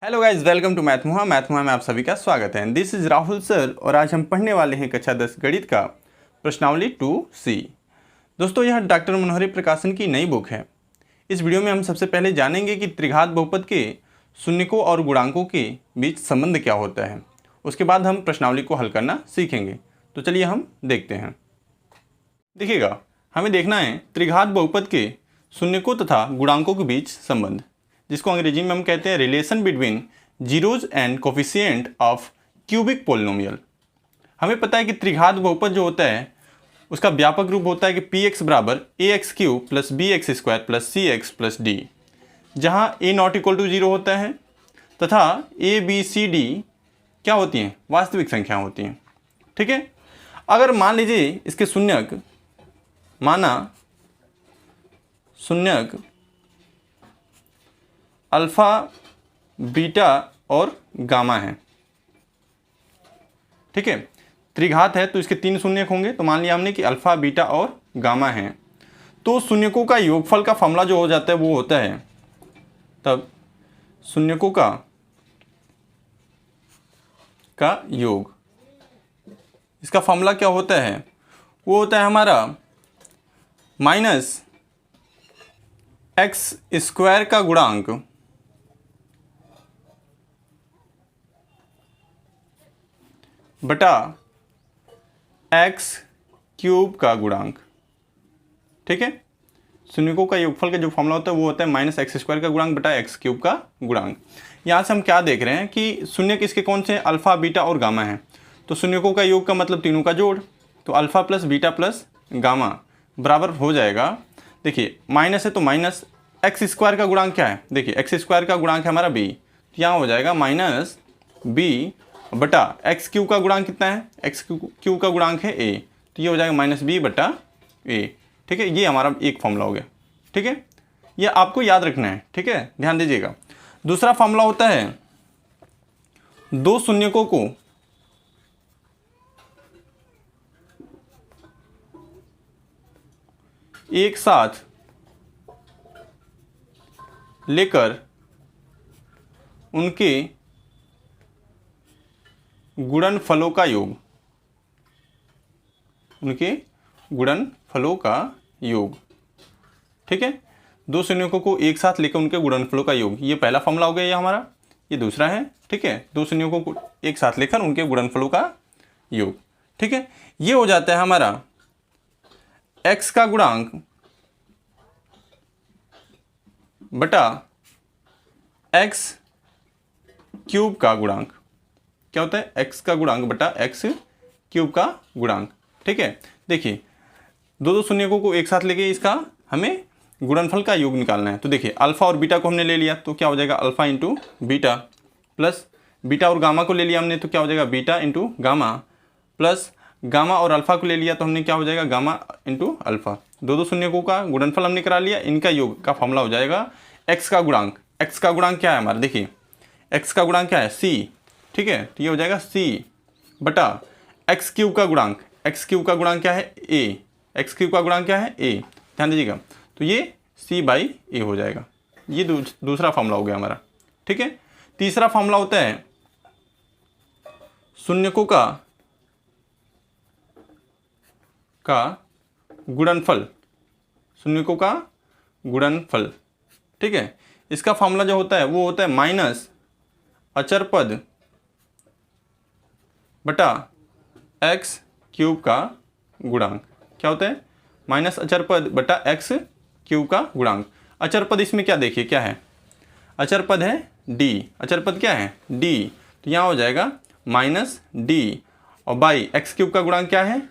Hello guys, welcome to मैथमुहा में आप सभी का स्वागत है। दिस इज राहुल सर और आज हम पढ़ने वाले हैं कक्षा 10 गणित का प्रश्नावली 2C। दोस्तों, यह डॉक्टर मनोहरी प्रकाशन की नई बुक है। इस वीडियो में हम सबसे पहले जानेंगे कि त्रिघात बहुपद के शून्यकों और गुणांकों के बीच संबंध क्या होता है। उसके बाद हम प्रश्नावली को हल करना सीखेंगे। तो चलिए हम देखते हैं। देखिएगा, हमें देखना है त्रिघात बहुपद के शून्यकों तथा गुणांकों के बीच संबंध, जिसको अंग्रेजी में हम कहते हैं relation between zeros and coefficient of cubic polynomial. हमें पता है कि त्रिघात बहुपद जो होता है उसका व्यापक रूप होता है कि पी एक्स बराबर A X cube plus B X square plus C X plus D, जहाँ A not equal to zero होता है तथा ए बी सी डी क्या होती हैं, वास्तविक संख्या होती हैं। ठीक है, अगर मान लीजिए इसके शून्यक शून्यक अल्फ़ा, बीटा और गामा है। ठीक है, त्रिघात है तो इसके 3 शून्यक होंगे। तो मान लिया हमने कि अल्फ़ा, बीटा और गामा है, तो शून्यकों का योगफल का फॉर्मूला जो हो जाता है वो होता है, तब शून्यकों का योग, इसका फॉर्मूला क्या होता है, वो होता है हमारा माइनस एक्स स्क्वायर का गुणांक बटा एक्स क्यूब का गुणांक। ठीक है, शून्यकों का योगफल का जो फॉर्मूला होता है वो होता है माइनस एक्स स्क्वायर का गुणांक बटा एक्स क्यूब का गुणांक। यहाँ से हम क्या देख रहे हैं कि शून्यक इसके कौन से हैं, अल्फ़ा, बीटा और गामा है। तो शून्यकों का योग का मतलब तीनों का जोड़, तो alpha plus beta plus gamma बराबर हो जाएगा, देखिए माइनस है तो माइनस एक्स स्क्वायर का गुणांक क्या है, देखिए एक्स स्क्वायर का गुणांक है हमारा बी, तो यहाँ हो जाएगा माइनस बी बटा एक्स क्यू का गुणांक कितना है, एक्स क्यू का गुणांक है ए, तो ये हो जाएगा माइनस बी बटा ए। ठीक है, ये हमारा एक फॉर्मूला हो गया। ठीक है, ये आपको याद रखना है। ठीक है, ध्यान दीजिएगा। दूसरा फॉर्मूला होता है दो शून्यकों को एक साथ लेकर उनके गुणनफलों का योग, उनके गुणनफलों का योग। ठीक है, दो शून्यकों को एक साथ लेकर उनके गुणनफलों का योग, ये पहला फॉर्मूला हो गया ये हमारा, ये दूसरा है। ठीक है, दो शून्यकों को एक साथ लेकर उनके गुणनफलों का योग। ठीक है, ये हो जाता है हमारा x का गुणांक बटा x क्यूब का गुणांक। क्या होता है, x का गुणांक बटा x क्यूब का गुणांक। ठीक है, देखिए दो शून्यकों को एक साथ लेके इसका हमें गुणनफल का योग निकालना है। तो देखिए अल्फ़ा और बीटा को हमने ले लिया तो क्या हो जाएगा, alpha into beta, plus beta और गामा को ले लिया हमने तो क्या हो जाएगा, beta into gamma, plus gamma और अल्फ़ा को ले लिया तो हमने क्या हो जाएगा, गामा इंटू अल्फ़ा। दो शून्यकों का गुणनफल हमने करा लिया, इनका योग का फॉर्मूला हो जाएगा x का गुणांक। x का गुणांक क्या है हमारा, देखिए x का गुणांक क्या है, c। ठीक है, तो ये हो जाएगा c बटा एक्स क्यूब का गुणांक, एक्स क्यूब का गुणांक क्या है, a, एक्स क्यूब का गुणांक क्या है, a। ध्यान दीजिएगा, तो ये c बाई ए हो जाएगा। ये दूसरा फॉर्मूला हो गया हमारा। ठीक है, तीसरा फॉर्मूला होता है शून्यकों का गुणनफल, शून्यकों का गुणनफल। ठीक है, इसका फॉर्मूला जो होता है वो होता है माइनस अचर पद बटा एक्स क्यूब का गुणांक। क्या होता है, माइनस अचर पद बटा एक्स क्यूब का गुणांक। अचर पद इसमें क्या देखिए क्या है, अचर पद है डी, अचर पद क्या है डी, तो यहाँ हो जाएगा माइनस डी और बाई एक्स क्यूब का गुणांक क्या है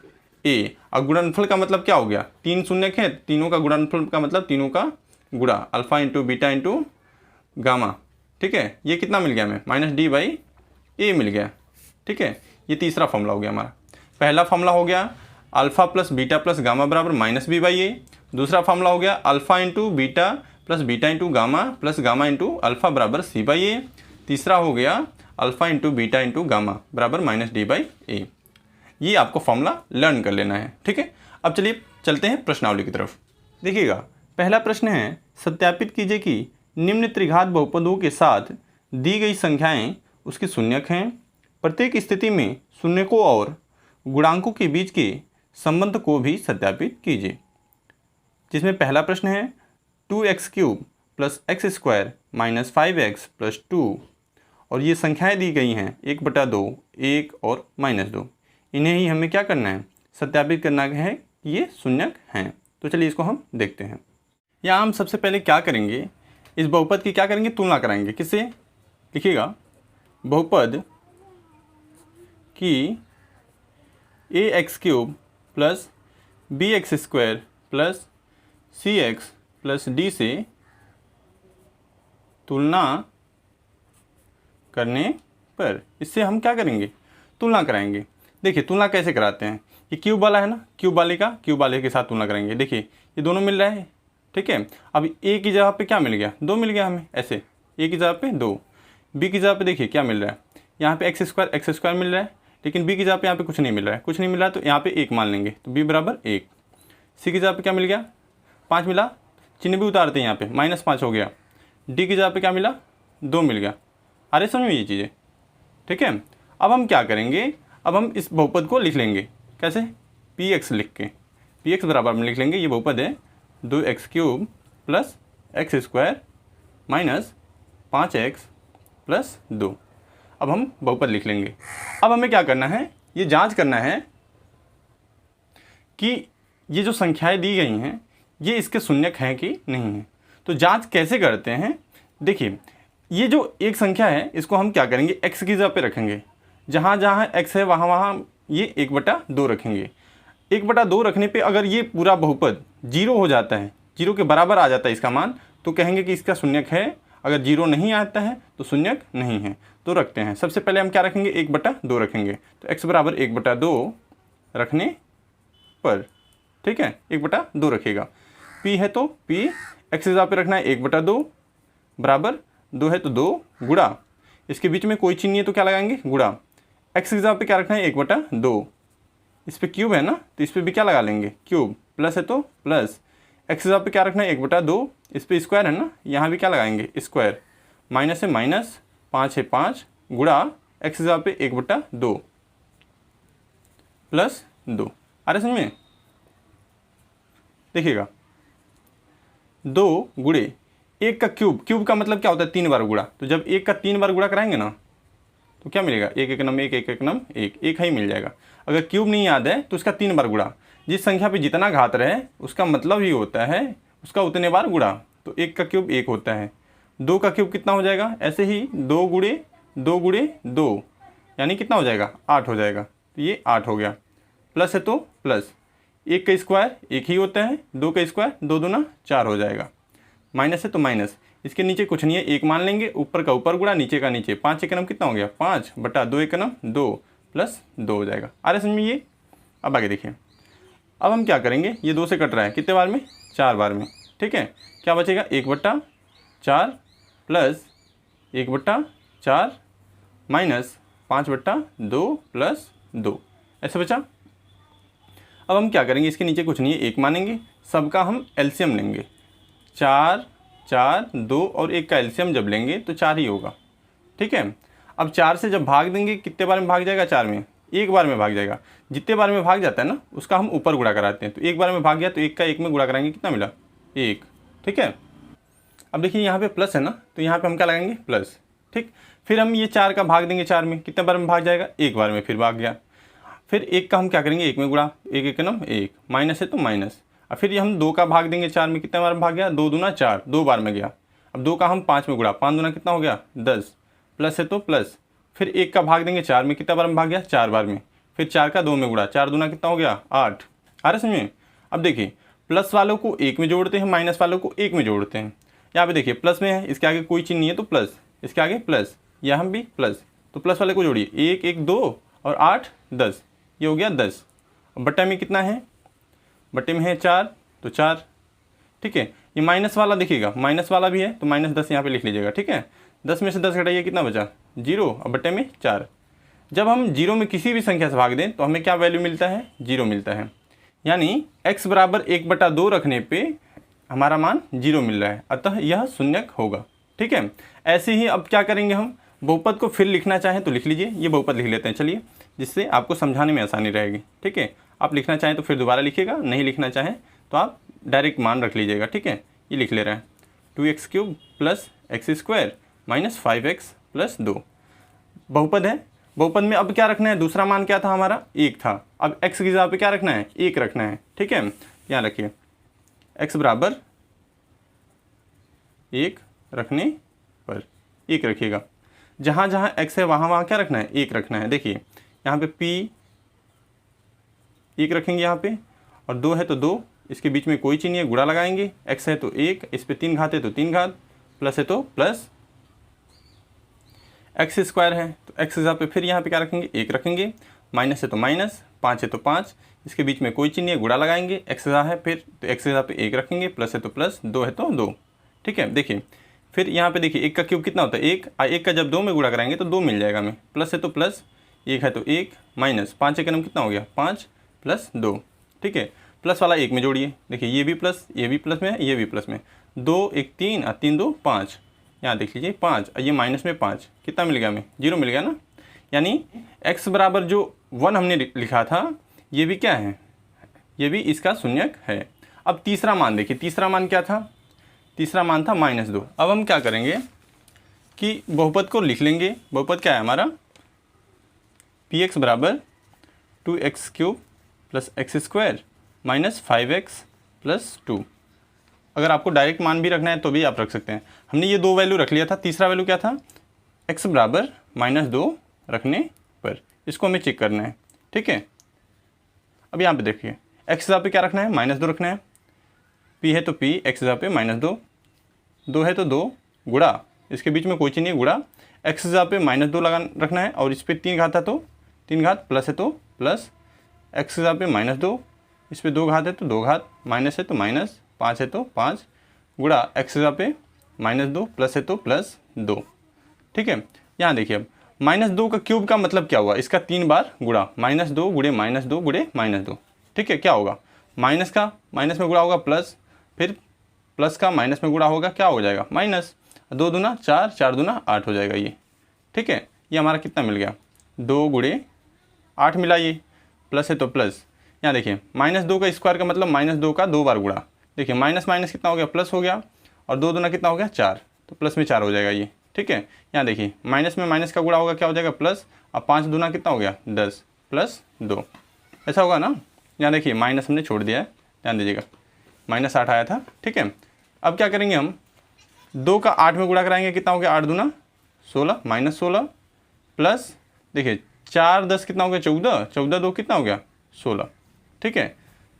ए, और गुणनफल का मतलब क्या हो गया, तीन शून्यक है, तीनों का गुणनफल का मतलब तीनों का गुणा, alpha into beta into gamma. ठीक है, ये कितना मिल गया हमें, माइनस डी बाई ए मिल गया। ठीक है, ये तीसरा फॉर्मूला हो गया हमारा। पहला फॉर्मूला हो गया alpha plus beta plus gamma बराबर माइनस बी बाई ए। दूसरा फॉर्मूला हो गया alpha into beta plus beta into gamma plus gamma into alpha बराबर सी बाई ए। तीसरा हो गया alpha into beta into gamma बराबर माइनस डी बाई ए। ये आपको फॉर्मूला लर्न कर लेना है। ठीक है, अब चलिए चलते हैं प्रश्नावली की तरफ। देखिएगा, पहला प्रश्न है, सत्यापित कीजिए कि निम्न त्रिघात बहुपदों के साथ दी गई संख्याएं उसकी शून्यक हैं। प्रत्येक स्थिति में शून्यकों और गुणांकों के बीच के संबंध को भी सत्यापित कीजिए। जिसमें पहला प्रश्न है 2x³ + x² - 5x + 2 और ये संख्याएं दी गई हैं 1/2, 1 और -2। इन्हें ही हमें क्या करना है, सत्यापित करना है कि ये शून्यक हैं। तो चलिए इसको हम देखते हैं। यहाँ हम सबसे पहले क्या करेंगे, इस बहुपद की क्या करेंगे, तुलना कराएंगे। किससे? लिखिएगा, बहुपद की ax³ + bx² + cx + d से तुलना करने पर इससे हम क्या करेंगे, तुलना कराएंगे। देखिए तुलना कैसे कराते हैं, ये क्यूब वाला है ना, क्यूब वाले के साथ तुलना करेंगे। देखिए ये दोनों मिल रहा है, ठीक है। अब ए की जगह पे क्या मिल गया, 2 मिल गया हमें, ऐसे ए की जगह पे 2, बी की जगह पे देखिए क्या मिल रहा है, यहाँ पे x² मिल रहा है, लेकिन बी की जगह पे यहाँ पे कुछ नहीं मिल रहा है, तो यहाँ पे 1 मान लेंगे, तो b = 1। सी की जगह पे क्या मिल गया, 5 मिला, चिन्ह भी उतारते हैं यहाँ पे, -5 हो गया। डी की जगह पे क्या मिला, 2 मिल गया। अरे समझ में ये चीज़ें, ठीक है। अब हम क्या करेंगे, अब हम इस बहुपद को लिख लेंगे। कैसे? px लिख के, px बराबर में लिख लेंगे, ये बहुपद है 2x³ + x² - 5x + 2। अब हम बहुपद लिख लेंगे। अब हमें क्या करना है, ये जांच करना है कि ये जो संख्याएं दी गई हैं ये इसके शून्यक हैं कि नहीं हैं। तो जांच कैसे करते हैं, देखिए ये जो एक संख्या है इसको हम क्या करेंगे, x की जगह पे रखेंगे। जहाँ जहाँ x है वहाँ ये 1/2 रखेंगे। 1/2 रखने पे अगर ये पूरा बहुपद 0 हो जाता है, 0 के बराबर आ जाता है इसका मान, तो कहेंगे कि इसका शून्यक है। अगर 0 नहीं आता है तो शून्यक नहीं है। तो रखते हैं, सबसे पहले हम क्या रखेंगे, 1/2 रखेंगे। तो x = 1/2 रखने पर, ठीक है, 1/2 रखिएगा। p है तो p x की जगह पे रखना है 1/2 बराबर 2 है तो 2 गुणा, इसके बीच में कोई चिन्ह नहीं है तो क्या लगाएंगे, गुणा। x की जगह पे क्या रखना है, 1/2। इस पे क्यूब है ना, तो इस पे भी क्या लगा लेंगे, क्यूब। प्लस है तो प्लस, x की जगह पे क्या रखना है, 1/2। इस पे स्क्वायर है ना, यहाँ भी क्या लगाएंगे, स्क्वायर। माइनस है माइनस, 5 है 5 गुणा x की जगह पे 1/2 + 2। आ रहा समझ में? देखिएगा 2 गुणे 1 का क्यूब का मतलब क्या होता है, 3 बार गुणा। तो जब 1 का 3 बार गुणा कराएंगे ना तो क्या मिलेगा, 1 1 नम 1 1 1 नम 1, 1 ही मिल जाएगा। अगर क्यूब नहीं याद है तो उसका 3 बार गुणा। जिस संख्या पे जितना घात रहे उसका मतलब ही होता है उसका उतने बार गुणा। तो 1 का क्यूब 1 होता है, 2 का क्यूब कितना हो जाएगा, ऐसे ही 2 गुणे 2 यानी कितना हो जाएगा, 8 हो जाएगा। तो ये 8 हो गया। प्लस है तो प्लस, 1 का स्क्वायर 1 ही होता है, 2 का स्क्वायर 2 दूना 4 हो जाएगा। माइनस है तो माइनस, इसके नीचे कुछ नहीं है, 1 मान लेंगे, ऊपर का ऊपर गुणा नीचे का नीचे। 5 1 कितना हो गया, 5/2 1 2 + 2 हो जाएगा। आ रहा समझ में ये? अब आगे देखिए, अब हम क्या करेंगे, ये 2 से कट रहा है, कितने बार में, 4 बार में, ठीक है। क्या बचेगा, 1/4 + 1/4 माइनस 5/2 + 2, ऐसे बचा। अब हम क्या करेंगे, इसके नीचे कुछ नहीं है, 1 मानेंगे, सबका हम एलसीएम लेंगे। 4 4 2 और 1 का एलसीएम जब लेंगे तो 4 ही होगा, ठीक है। अब 4 से जब भाग देंगे कितने बार में भाग जाएगा, 4 में, 1 बार में भाग जाएगा। जितने बार में भाग जाता है ना उसका हम ऊपर गुणा कराते हैं। तो 1 बार में भाग गया तो 1 का 1 में गुणा कराएंगे, कितना मिला, 1, ठीक है। अब देखिए यहाँ पे प्लस है ना, तो यहाँ पे हम क्या लगाएंगे, प्लस, ठीक। फिर हम ये 4 का भाग देंगे 4 में, कितने बार में भाग जाएगा, 1 बार में, फिर भाग गया। फिर 1 का हम क्या करेंगे, 1 में गुणा, 1 1 नम 1, माइनस है तो माइनस। अब फिर हम 2 का भाग देंगे 4 में, कितने बार में भाग गया, 2 दूना 4, 2 बार में गया। अब 2 का हम 5 में गुणा, 5 दूना कितना हो गया, 10, प्लस है तो प्लस। फिर 1 का भाग देंगे 4 में, कितना बार में भाग गया, 4 बार में। फिर 4 का 2 में गुणा, 4 दूना कितना हो गया, 8। आ रहा समझ में? अब देखिए प्लस वालों को 1 में जोड़ते हैं, माइनस वालों को 1 में जोड़ते हैं। यहाँ पे देखिए प्लस में है, इसके आगे कोई चिन्ह नहीं है तो प्लस, इसके आगे प्लस, यहाँ भी प्लस। तो प्लस वाले को जोड़िए, 1 1 2 और 8 10, ये हो गया 10। अब बट्टा में कितना है, बट्टे में है 4, तो 4, ठीक है। ये माइनस वाला देखिएगा, माइनस वाला भी है तो -10 यहाँ पे लिख लीजिएगा, ठीक है। 10 में से 10 घटाइए, कितना बचा, 0, और बट्टे में 4। जब हम 0 में किसी भी संख्या से भाग दें तो हमें क्या वैल्यू मिलता है, 0 मिलता है। यानी x = 1/2 रखने पे हमारा मान 0 मिल रहा है, अतः यह शून्यक होगा, ठीक है। ऐसे ही अब क्या करेंगे, हम बहुपद को फिर लिखना चाहें तो लिख लीजिए, ये बहुपद लिख लेते हैं चलिए, जिससे आपको समझाने में आसानी रहेगी। ठीक है, आप लिखना चाहें तो फिर दोबारा लिखिएगा, नहीं लिखना चाहें तो आप डायरेक्ट मान रख लीजिएगा। ठीक है, ये लिख ले रहे हैं 2x³ plus x² minus 5x plus 2 बहुपद है। बहुपद में अब क्या रखना है, दूसरा मान क्या था हमारा, 1 था। अब x की जगह पे क्या रखना है, 1 रखना है। ठीक है, यहाँ रखिए x बराबर 1 रखने पर 1 रखिएगा। जहाँ जहाँ x है वहाँ वहाँ क्या रखना है, 1 रखना है। देखिए यहाँ पे p 1 रखेंगे यहाँ पे, और 2 है तो 2, इसके बीच में कोई चीज़ नहीं है, गुणा लगाएंगे। x है तो 1, इस पे 3 घात है तो 3 घात, प्लस है तो प्लस, x² है तो x की जगह पे फिर यहाँ पे क्या रखेंगे, 1 रखेंगे। माइनस है तो माइनस, 5 है तो 5, इसके बीच में कोई चीज़ नहीं है, गुणा लगाएंगे। x की जगह है फिर तो x की जगह पे 1 रखेंगे, प्लस है तो प्लस, 2 है तो 2। ठीक है, देखिए फिर यहाँ पे देखिए 1 का क्यूब कितना होता है, 1, 1 का जब 2 में गुणा कराएंगे तो 2 मिल जाएगा हमें। प्लस है तो प्लस, 1 है तो 1, माइनस 5 का नाम कितना हो गया, 5 प्लस 2। ठीक है, प्लस वाला 1 में जोड़िए, देखिए ये भी प्लस, ये भी प्लस में है, ये भी प्लस में, 2 1 3 और 3 2 5, यहाँ देख लीजिए 5, और ये माइनस में 5, कितना मिल गया हमें, 0 मिल गया ना। यानी x बराबर जो 1 हमने लिखा था, ये भी क्या है, ये भी इसका शून्यक है। अब तीसरा मान देखिए, तीसरा मान क्या था, तीसरा मान था -2। अब हम क्या करेंगे कि बहुपद को लिख लेंगे। बहुपद क्या है हमारा, px बराबर 2x³ plus x² minus 5x plus 2। अगर आपको डायरेक्ट मान भी रखना है तो भी आप रख सकते हैं। हमने ये 2 वैल्यू रख लिया था, तीसरा वैल्यू क्या था, x बराबर -2 रखने पर, इसको हमें चेक करना है। ठीक है, अब यहाँ पे देखिए x जगह पे क्या रखना है, -2 रखना है। p है तो p, x जगह पे -2, 2 है तो 2 गुणा, इसके बीच में कोई चीज़ नहीं, गुणा, x जगह पे -2 लगा रखना है, और इस पर 3 घात है तो 3 घात, प्लस है तो प्लस, x जगह पे -2, इस पर 2 घात है तो 2 घात, माइनस है तो माइनस, 5 है तो 5 गुणा, x जगह पे -2, प्लस है तो प्लस 2। ठीक है, यहाँ देखिए अब -2 का क्यूब का मतलब क्या हुआ, इसका 3 बार गुणा, -2 गुणे -2 गुणे -2। ठीक है, क्या होगा, माइनस का माइनस में गुणा होगा प्लस, फिर प्लस का माइनस में गुणा होगा, क्या हो जाएगा, माइनस, 2 दूना 4, 4 दूना 8 हो जाएगा ये। ठीक है, ये हमारा कितना मिल गया, 2 गुणे 8 मिला, ये प्लस है तो प्लस। यहाँ देखिए -2 का स्क्वायर का मतलब -2 का 2 बार गुणा, देखिए माइनस माइनस कितना हो गया, प्लस हो गया, और 2 दूना कितना हो गया, 4, तो प्लस में 4 हो जाएगा ये। ठीक है, यहाँ देखिए माइनस में माइनस का गुणा होगा, क्या हो जाएगा, प्लस, अब 5 दूना कितना हो गया, 10 प्लस 2, ऐसा होगा ना। यहाँ देखिए माइनस हमने छोड़ दिया है, ध्यान दीजिएगा, -8 आया था। ठीक है, अब क्या करेंगे हम, 2 का 8 में गुणा कराएंगे, कितना हो गया, 8 दूना 16, -16 प्लस, देखिए 4 10 कितना हो गया, 14, 14 2 कितना हो गया, 16। ठीक है,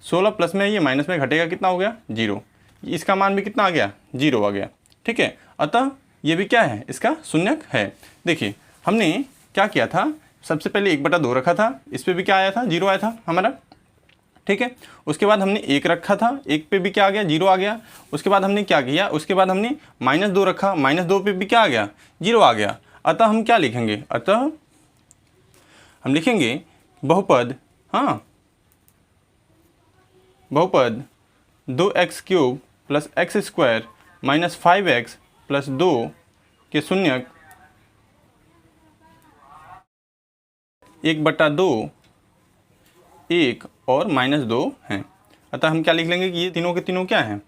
16 प्लस में ये माइनस में घटेगा, कितना हो गया, 0, इसका मान भी कितना आ गया, 0 आ गया। ठीक है, अतः ये भी क्या है, इसका शून्यक है। देखिए हमने क्या किया था, सबसे पहले 1/2 रखा था, इस पर भी क्या आया था, 0 आया था हमारा। ठीक है, उसके बाद हमने 1 रखा था, 1 पे भी क्या आ गया, 0 आ गया। उसके बाद हमने क्या किया, उसके बाद हमने -2 रखा, -2 पे भी क्या आ गया, 0 आ गया। अतः हम क्या लिखेंगे, अतः हम लिखेंगे बहुपद, हाँ बहुपद 2x³ plus x² minus 5x plus 2 के शून्यक 1/2, 1 और -2 हैं। अतः हम क्या लिख लेंगे कि ये तीनों के तीनों क्या हैं,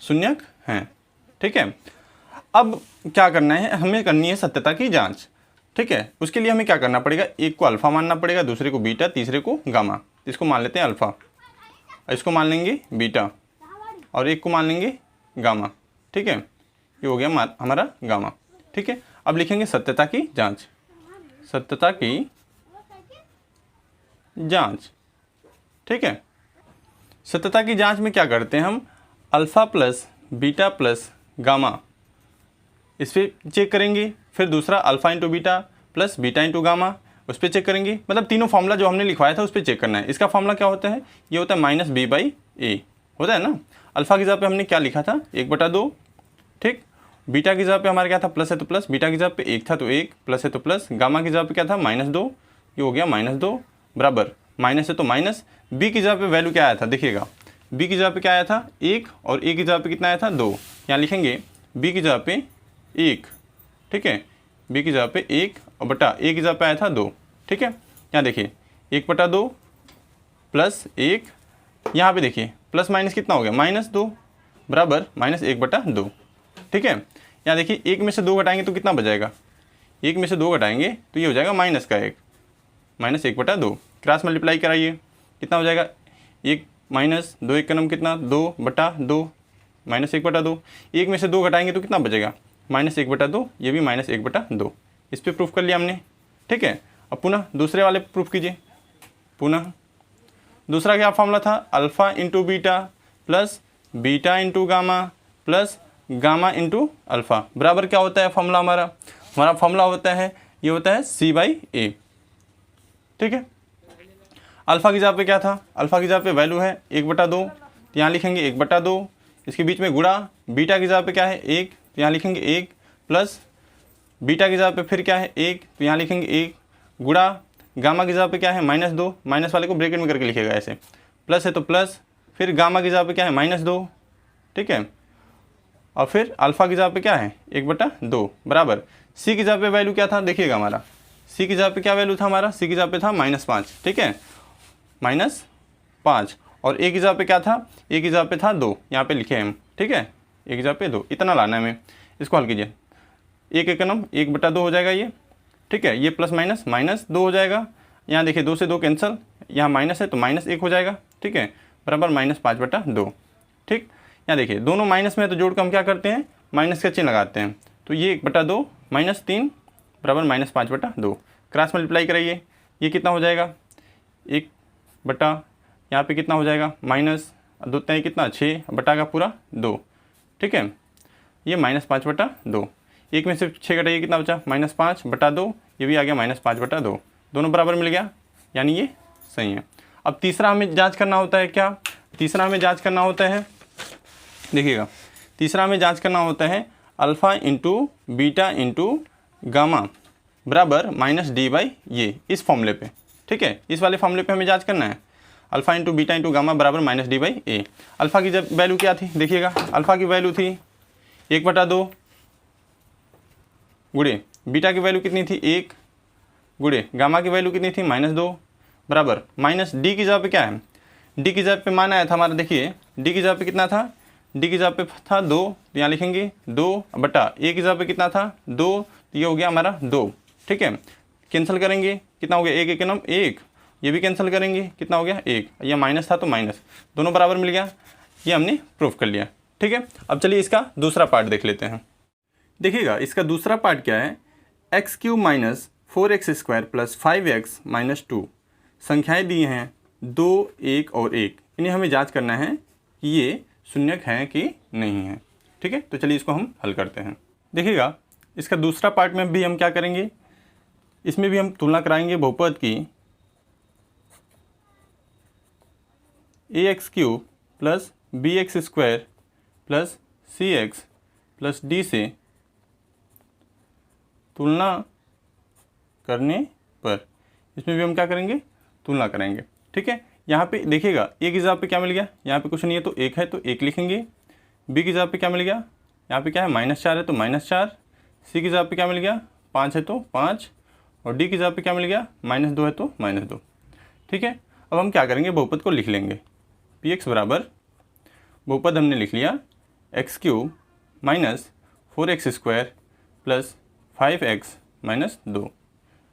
शून्यक हैं। ठीक है, अब क्या करना है, हमें करनी है सत्यता की जांच। ठीक है, उसके लिए हमें क्या करना पड़ेगा, एक को अल्फ़ा मानना पड़ेगा, दूसरे को बीटा, तीसरे को गामा। इसको मान लेते हैं अल्फ़ा, इसको मान लेंगे बीटा, और एक को मान लेंगे गामा। ठीक है, ये हो गया हमारा गामा। ठीक है, अब लिखेंगे सत्यता की जांच, सत्यता की जांच। ठीक है, सत्यता की जांच में क्या करते हैं हम, alpha plus beta plus gamma, इस पर चेक करेंगे, फिर दूसरा alpha into beta plus beta into gamma, उस पर चेक करेंगे। मतलब तीनों फॉर्मूला जो हमने लिखवाया था उस पर चेक करना है। इसका फॉर्मूला क्या होता है, ये होता है -b/a होता है ना। अल्फ़ा की जगह पे हमने क्या लिखा था, 1/2। ठीक, बीटा की जगह पे हमारा क्या था, प्लस है तो प्लस, बीटा की जगह पे 1 था तो 1, प्लस है तो प्लस, गामा की जगह पे क्या था, -2, ये हो गया -2 बराबर, माइनस है तो माइनस। बी की जगह पे वैल्यू क्या आया था, देखिएगा बी की जगह पे क्या आया था, 1, और ए की जगह पे कितना आया था, 2। यहाँ लिखेंगे बी की जगह पे 1, ठीक है। बी की जगह पे 1 और बटा ए की जगह पे आया था 2, ठीक है। यहाँ देखिए 1/2 प्लस 1, यहाँ पे देखिए प्लस माइनस कितना हो गया -2 बराबर -1/2, ठीक है। यहाँ देखिए 1 में से 2 घटाएंगे तो कितना बचेगा, 1 में से 2 घटाएंगे तो ये हो जाएगा -1 -1/2। क्रॉस मल्टीप्लाई कराइए कितना हो जाएगा, 1 माइनस 2 1 का नम कितना 2/2 -1/2। 1 में से 2 घटाएंगे तो कितना बचेगा -1/2, ये भी -1/2। इस पर प्रूफ कर लिया हमने, ठीक है। अब पुनः दूसरे वाले प्रूफ कीजिए। पुनः दूसरा क्या फॉर्मूला था, alpha into beta plus beta into gamma plus gamma into alpha बराबर क्या होता है फॉर्मूला हमारा फॉर्मूला होता है, ये होता है C/A, ठीक है। अल्फ़ा की जगह पे क्या था, अल्फ़ा की जगह पे वैल्यू है 1/2, तो यहाँ लिखेंगे 1/2, इसके बीच में गुणा बीटा की जगह पे क्या है 1, तो यहाँ लिखेंगे 1 प्लस बीटा की जगह पे फिर क्या है 1, तो यहाँ लिखेंगे 1 गुणा गामा की जगह पे क्या है -2, माइनस वाले को ब्रैकेट में करके लिखेगा ऐसे, प्लस है तो प्लस, फिर गामा की जगह पे क्या है -2, ठीक है। और फिर अल्फ़ा की जगह पे क्या है 1/2 बराबर सी की जगह पे वैल्यू क्या था देखिएगा हमारा, सी की जगह पे क्या वैल्यू था हमारा, सी की जगह पे था -5, ठीक है, -5। और ए की जगह पे क्या था, ए की जगह पे था 2, यहाँ पे लिखे हम, ठीक है, ए की जगह पे 2, इतना लाना है हमें। इसको हल कीजिए, 1 एकम 1/2 हो जाएगा ये, ठीक है। ये प्लस माइनस -2 हो जाएगा, यहाँ देखिए 2 से 2 कैंसिल, यहाँ माइनस है तो -1 हो जाएगा, ठीक है, बराबर -5/2, ठीक। यहाँ देखिए दोनों माइनस में है तो जोड़ कर हम क्या करते हैं, माइनस का चिन्ह लगाते हैं, तो ये 1/2 -3 बराबर -5/2। क्रॉस मल्टीप्लाई कराइए, ये कितना हो जाएगा 1 बटा यहाँ पे कितना हो जाएगा -2 कितना 6 बटा का पूरा 2, ठीक है। ये -5/2, 1 में से 6 घटाइए कितना बचा -5/2, ये भी आ गया -5/2, दोनों बराबर मिल गया, यानी ये सही है। अब तीसरा हमें जांच करना होता है क्या, तीसरा हमें जांच करना होता है, देखिएगा तीसरा हमें जांच करना होता है alpha into beta into gamma बराबर -D/, ये इस फॉर्मूले पे, ठीक है, इस वाले फॉर्मूले पे हमें जांच करना है। Alpha into beta into gamma बराबर -D/A। अल्फ़ा की जब वैल्यू क्या थी देखिएगा, अल्फ़ा की वैल्यू थी 1/2 गुणे बीटा की वैल्यू कितनी थी 1 गुणे गामा की वैल्यू कितनी थी -2 बराबर -D की जगह पे क्या है, D की जगह पे मान आया था हमारा, देखिए D की जगह पे कितना था, D की जगह पे था 2, तो यहाँ लिखेंगे 2 बटा A की जगह पे कितना था 2, तो ये हो गया हमारा 2, ठीक है। कैंसिल करेंगे कितना हो गया 1 1 1, ये भी कैंसिल करेंगे कितना हो गया 1, यह माइनस था तो माइनस, दोनों बराबर मिल गया, ये हमने प्रूफ कर लिया, ठीक है। अब चलिए इसका दूसरा पार्ट देख लेते हैं। देखिएगा इसका दूसरा पार्ट क्या है, x³ - 4x² + 5x - 2 संख्याएं दी हैं 2 1 और 1, इन्हें हमें जांच करना है कि ये शून्यक हैं कि नहीं हैं, ठीक है। तो चलिए इसको हम हल करते हैं। देखिएगा इसका दूसरा पार्ट में भी हम क्या करेंगे, इसमें भी हम तुलना कराएंगे बहुपद की ax³ + bx² + cx + d से तुलना करने पर, इसमें भी हम क्या करेंगे तुलना करेंगे, ठीक है। यहाँ पे देखिएगा ए की जगह पे क्या मिल गया, यहाँ पे कुछ नहीं है तो 1 है तो 1 लिखेंगे, बी की जगह पे क्या मिल गया, यहाँ पे क्या है -4 है तो -4, सी की जगह पे क्या मिल गया 5 है तो 5, और डी की जगह पे क्या मिल गया -2 है तो -2, ठीक है। अब हम क्या करेंगे बहुपद को लिख लेंगे, px बराबर बहुपद हमने लिख लिया x³ - 4x² + 5x - 2,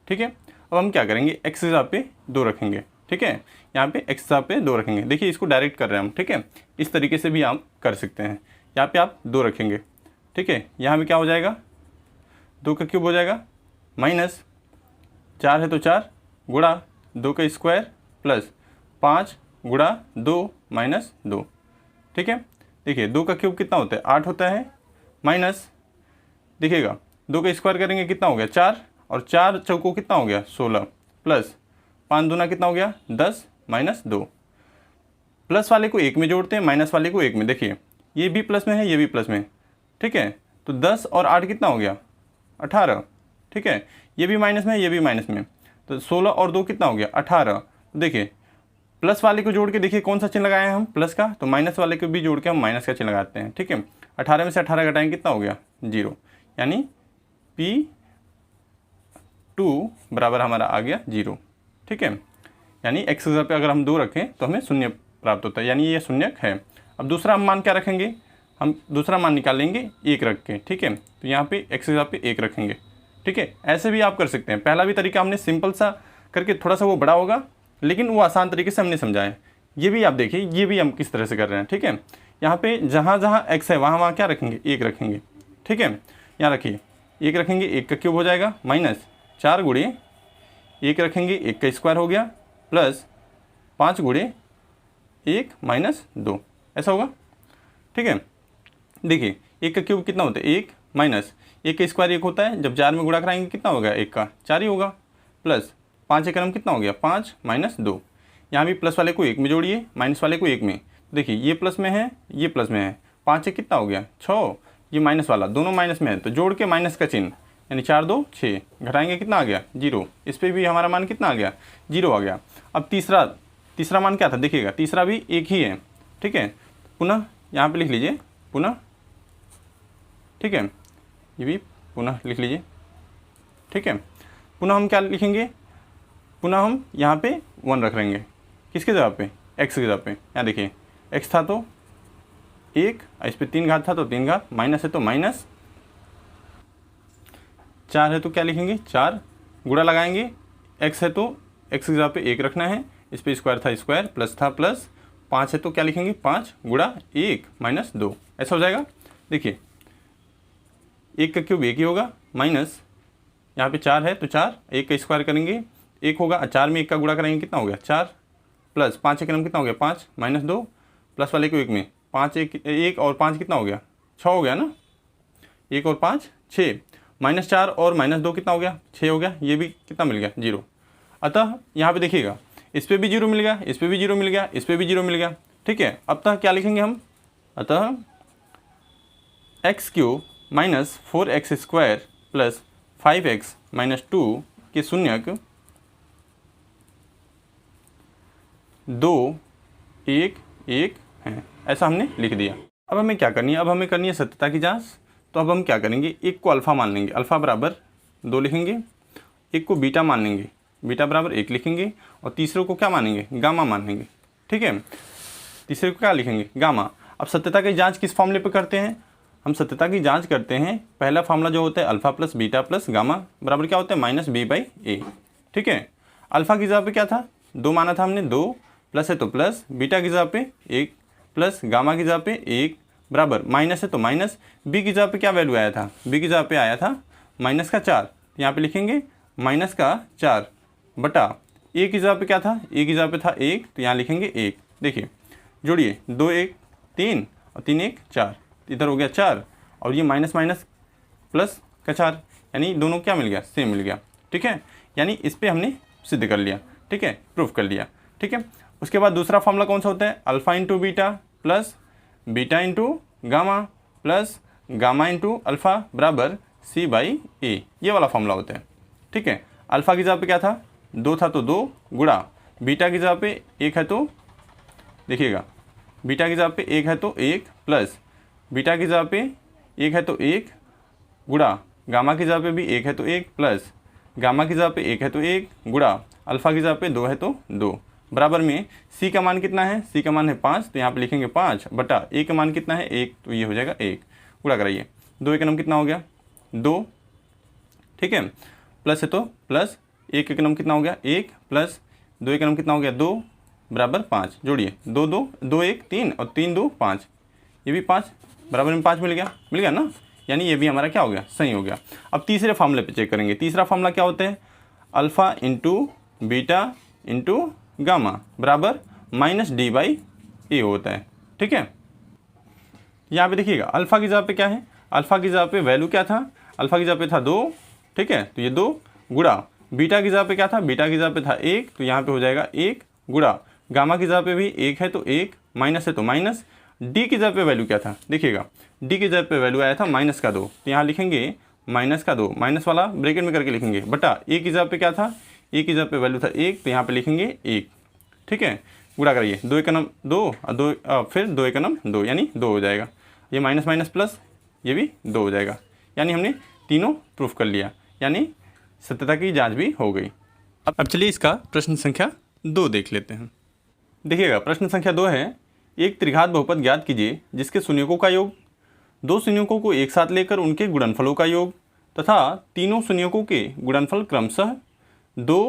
ठीक है। अब हम क्या करेंगे x की जगह पे 2 रखेंगे, ठीक है, यहाँ पे x की जगह पे 2 रखेंगे, देखिए इसको डायरेक्ट कर रहे हैं हम, ठीक है, इस तरीके से भी आप कर सकते हैं। यहाँ पे आप 2 रखेंगे, ठीक है, यहाँ पे क्या हो जाएगा 2 का क्यूब हो जाएगा, -4 है तो 4 गुणा 2 का स्क्वायर प्लस 5 गुणा 2 - 2, ठीक है। देखिए 2 का क्यूब कितना होता है 8 होता है, माइनस देखिएगा 2 का स्क्वायर करेंगे कितना हो गया 4, और 4 चौको कितना हो गया 16, प्लस 5 दूना कितना हो गया 10 - 2, प्लस वाले को 1 में जोड़ते हैं, माइनस वाले को 1 में, देखिए ये भी प्लस में है ये भी प्लस में, ठीक है, तो 10 और 8 कितना हो गया 18, ठीक है, ये भी माइनस में है ये भी माइनस में, तो 16 और 2 कितना हो गया 18। तो देखिए प्लस वाले को जोड़ के देखिए कौन सा चिन्ह लगाए हैं हम प्लस का, तो माइनस वाले को भी जोड़ के हम माइनस का चिन्ह लगाते हैं, ठीक है। 18 में से 18 घटाएंगे कितना हो गया 0, यानी P2 बराबर हमारा आ गया 0। ठीक है, यानी x की जगह पे अगर हम 2 रखें तो हमें शून्य प्राप्त होता है, यानी ये शून्यक है। अब दूसरा हम मान क्या रखेंगे, हम दूसरा मान निकाल लेंगे 1 रख के। ठीक है, तो यहाँ पे x की जगह पे 1 रखेंगे। ठीक है, ऐसे भी आप कर सकते हैं। पहला भी तरीका हमने सिंपल सा करके, थोड़ा सा वो बड़ा होगा लेकिन वो आसान तरीके से हमने समझाया। ये भी आप देखिए, ये भी हम किस तरह से कर रहे हैं। ठीक है, यहाँ पे जहाँ जहाँ x है वहाँ क्या रखेंगे, 1 रखेंगे। ठीक है, यहाँ रखिए 1 रखेंगे, 1 का क्यूब हो जाएगा, माइनस 4 गुणे 1 रखेंगे, 1 का स्क्वायर हो गया, प्लस 5 गुणे 1 माइनस 2, ऐसा होगा। ठीक है, देखिए 1 का क्यूब कितना होता है, 1 माइनस 1 का स्क्वायर 1 होता है, जब 4 में गुणा कराएंगे कितना होगा, 1 का 4 ही होगा, प्लस 5 एक क्रम कितना हो गया, 5 माइनस 2। यहाँ भी प्लस वाले को 1 में जोड़िए, माइनस वाले को 1 में। देखिए ये प्लस में है, ये प्लस में है, 5 एक कितना हो गया, 6। ये माइनस वाला दोनों माइनस में है तो जोड़ के माइनस का चिन्ह, यानी 4 2 6, घटाएंगे कितना आ गया, 0। इस पर भी हमारा मान कितना आ गया, 0 आ गया। अब तीसरा मान क्या था, देखिएगा तीसरा भी 1 ही है। ठीक है, पुनः यहाँ पे लिख लीजिए, पुनः। ठीक है, ये भी पुनः लिख लीजिए। ठीक है, पुनः हम क्या लिखेंगे, पुनः हम यहाँ पे 1 रख लेंगे, किसके जगह पे, x की जगह पे। यहाँ देखिए x था तो 1, इस पर 3 घात था तो 3 घात, माइनस है तो माइनस, 4 है तो क्या लिखेंगे 4, गुणा लगाएंगे, x है तो x की जगह पे 1 रखना है, इस पर स्क्वायर था स्क्वायर, प्लस था प्लस, 5 है तो क्या लिखेंगे 5 गुणा 1 माइनस 2, ऐसा हो जाएगा। देखिए 1 का क्यूब 1 ही होगा, माइनस यहाँ पे 4 है तो 4, 1 का स्क्वायर करेंगे 1 होगा, 4 में 1 का गुणा करेंगे कितना हो गया 4, प्लस 5 एक नंबर कितना हो गया 5 माइनस 2, प्लस वाले को 1 में 5 1 और 5 कितना हो गया 6 हो गया ना, 1 और 5 6, माइनस 4 और माइनस 2 कितना हो गया 6 हो गया, ये भी कितना मिल गया 0। अतः यहाँ पे देखिएगा इस पर भी 0 मिल गया, इस पर भी 0 मिल गया, इस पर भी 0 मिल गया। ठीक है, अब तक क्या लिखेंगे हम, अतः x³ minus 4x square plus 5x minus 2 के शून्यक 2 1 1 हैं, ऐसा हमने लिख दिया। अब हमें क्या करनी है, अब हमें करनी है सत्यता की जांच। तो अब हम क्या करेंगे, एक को अल्फ़ा मान लेंगे, अल्फ़ा बराबर 2 लिखेंगे, एक को बीटा मान लेंगे, बीटा बराबर 1 लिखेंगे, और तीसरे को क्या मानेंगे, गामा मान लेंगे। ठीक है, तीसरे को क्या लिखेंगे, गामा। अब सत्यता की जांच किस फॉर्मूले पे करते हैं, हम सत्यता की जांच करते हैं, पहला फार्मूला जो होता है alpha plus beta plus gamma बराबर क्या होता है माइनस b/a। ठीक है, अल्फ़ा की जगह पे क्या था 2 माना था हमने, 2 प्लस है तो प्लस, बीटा की जगह पे 1 प्लस, गामा की जगह पे 1 बराबर, माइनस है तो माइनस, बी की जगह पे क्या वैल्यू आया था, बी की जगह पे आया था माइनस का 4, यहाँ पे लिखेंगे माइनस का 4 बटा, ए की जगह पे क्या था, ए की जगह पे था 1 तो यहाँ लिखेंगे 1। देखिए जोड़िए, 2 1 3 और 3 1 4, इधर हो गया 4 और ये माइनस माइनस प्लस का 4, यानी दोनों क्या मिल गया, सेम मिल गया। ठीक है, यानी इस पे हमने सिद्ध कर लिया। ठीक है, प्रूफ कर लिया। ठीक है, उसके बाद दूसरा फॉर्मूला कौन सा होता है, alpha into beta plus beta into gamma plus gamma into alpha बराबर c/a, ये वाला फॉर्मूला होता है। ठीक है, अल्फ़ा की जगह पे क्या था 2 था तो 2 गुणा, बीटा की जगह पे 1 है तो देखिएगा बीटा की जगह पे 1 है तो 1 प्लस, बीटा की जगह पे 1 है तो 1 गुणा, गामा की जगह पे भी 1 है तो 1 प्लस, गामा की जगह पे 1 है तो 1 गुणा, अल्फ़ा की जगह पे 2 है तो 2 बराबर में c का मान कितना है, c का मान है 5 तो यहाँ पे लिखेंगे 5 बटा a का मान कितना है 1 तो ये हो जाएगा 1, गुणा कराइए, 2 एक नंबर कितना हो गया 2। ठीक है, प्लस है तो प्लस, 1 एक नंबर कितना हो गया 1 प्लस 2 एक नंबर कितना हो गया 2 बराबर 5, जोड़िए 2 2 2 1 3 और 3 2 5, ये भी 5 बराबर में 5 मिल गया ना, यानी ये भी हमारा क्या हो गया, सही हो गया। अब तीसरे फार्मूले पे चेक करेंगे, तीसरा फार्मूला क्या होता है, alpha into beta into gamma बराबर माइनस d/a होता है। ठीक है, यहाँ पे देखिएगा अल्फ़ा की जगह पे क्या है, अल्फ़ा की जगह पे वैल्यू क्या था, अल्फ़ा की जगह पे था 2। ठीक है, तो ये 2 गुणा, बीटा की जगह पे क्या था, बीटा की जगह पे था 1 तो यहाँ पे हो जाएगा 1 गुणा, गामा की जगह पे भी 1 है तो 1, माइनस है तो माइनस, डी की जगह पे वैल्यू क्या था, देखिएगा डी की जगह पे वैल्यू आया था माइनस का 2 तो यहाँ लिखेंगे माइनस का 2, माइनस वाला ब्रैकेट में करके लिखेंगे, बटा ए की जगह पे क्या था, ए की जगह पे वैल्यू था 1 तो यहाँ पे लिखेंगे 1। ठीक है, गुणा कराइए, 2 एक नम 2 और 2 फिर 2 एक नम 2 यानी 2 हो जाएगा, ये माइनस माइनस प्लस ये भी 2 हो जाएगा, यानी हमने तीनों प्रूफ कर लिया, यानी सत्यता की जांच भी हो गई। अब चलिए इसका प्रश्न संख्या 2 देख लेते हैं। देखिएगा प्रश्न संख्या 2 है, एक त्रिघात बहुपद ज्ञात कीजिए जिसके शून्यकों का योग, दो शून्यकों को एक साथ लेकर उनके गुणनफलों का योग तथा तीनों शून्यकों के गुणनफल क्रमशः 2,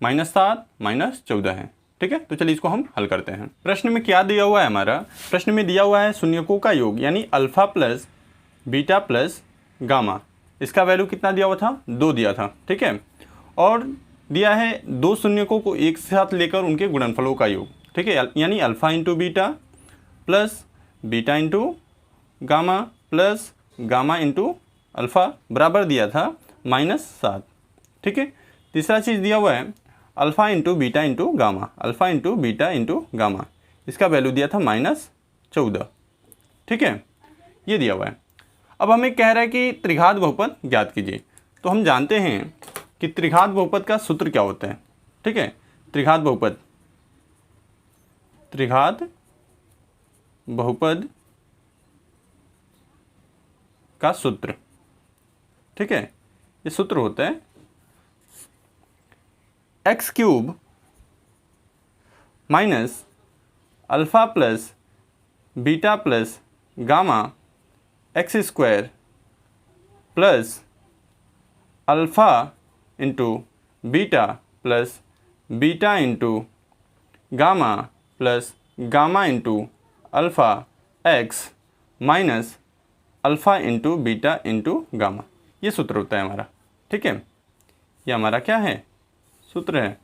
-7, -14 है। ठीक है, तो चलिए इसको हम हल करते हैं। प्रश्न में क्या दिया हुआ है हमारा, प्रश्न में दिया हुआ है शून्यकों का योग यानी alpha plus beta plus gamma, इसका वैल्यू कितना दिया हुआ था, 2 दिया था। ठीक है, और दिया है दो शून्यकों को एक साथ लेकर उनके गुणनफलों का योग। ठीक है, यानी alpha into beta plus beta into gamma plus gamma into alpha बराबर दिया था -7। ठीक है, तीसरा चीज़ दिया हुआ है alpha into beta into gamma, alpha into beta into gamma, इसका वैल्यू दिया था -14। ठीक है, ये दिया हुआ है। अब हमें कह रहा है कि त्रिघात बहुपद ज्ञात कीजिए, तो हम जानते हैं कि त्रिघात बहुपद का सूत्र क्या होता है। ठीक है, त्रिघात बहुपद का सूत्र, ठीक है, ये सूत्र होता है x³ minus alpha plus beta plus gamma x² plus alpha into beta plus beta into gamma plus gamma into alpha x minus alpha into beta into gamma, ये सूत्र होता है हमारा। ठीक है, ये हमारा क्या है, सूत्र है।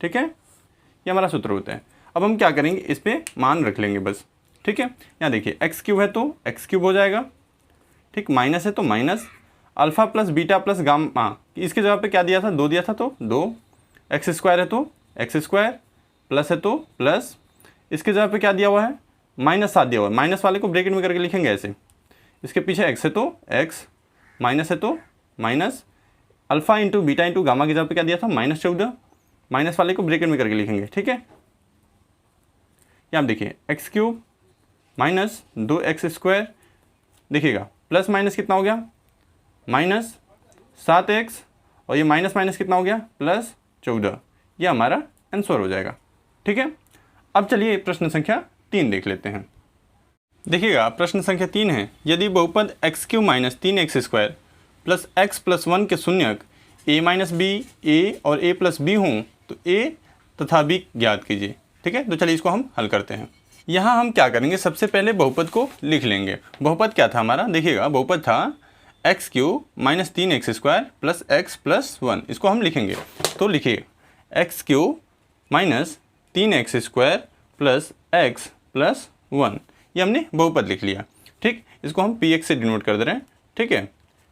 ठीक है, ये हमारा सूत्र होता है। अब हम क्या करेंगे, इस पर मान रख लेंगे बस। ठीक है, यहाँ देखिए x³ है तो x³ हो जाएगा। ठीक, माइनस है तो minus alpha plus beta plus gamma, इसके जगह पे क्या दिया था, 2 दिया था तो 2, x² है तो x², प्लस है तो प्लस, इसके जगह पे क्या दिया हुआ है, -7 दिया हुआ है। माइनस वाले को ब्रैकेट में करके लिखेंगे ऐसे, इसके पीछे x है तो x, माइनस है तो minus, alpha into beta into gamma की जगह पे क्या दिया था, -14, माइनस वाले को ब्रैकेट में करके लिखेंगे। ठीक है, यहाँ देखिए x³ माइनस 2x², देखिएगा प्लस माइनस कितना हो गया, -7x, और ये माइनस माइनस कितना हो गया, +14, ये हमारा आंसर हो जाएगा। ठीक है, अब चलिए प्रश्न संख्या 3 देख लेते हैं। देखिएगा प्रश्न संख्या 3 है, यदि बहुपद x³ minus 3x² plus x plus 1 के शून्यक a माइनस बी, a और a प्लस बी हों तो a तथा b ज्ञात कीजिए। ठीक है, तो चलिए इसको हम हल करते हैं। यहाँ हम क्या करेंगे, सबसे पहले बहुपद को लिख लेंगे। बहुपद क्या था हमारा, देखिएगा बहुपद था x³ minus 3x² plus x plus 1, इसको हम लिखेंगे। तो लिखिए x³ minus 3x² plus x plus 1, ये हमने बहुपद लिख लिया। ठीक, इसको हम px से डिनोट कर दे रहे हैं। ठीक है,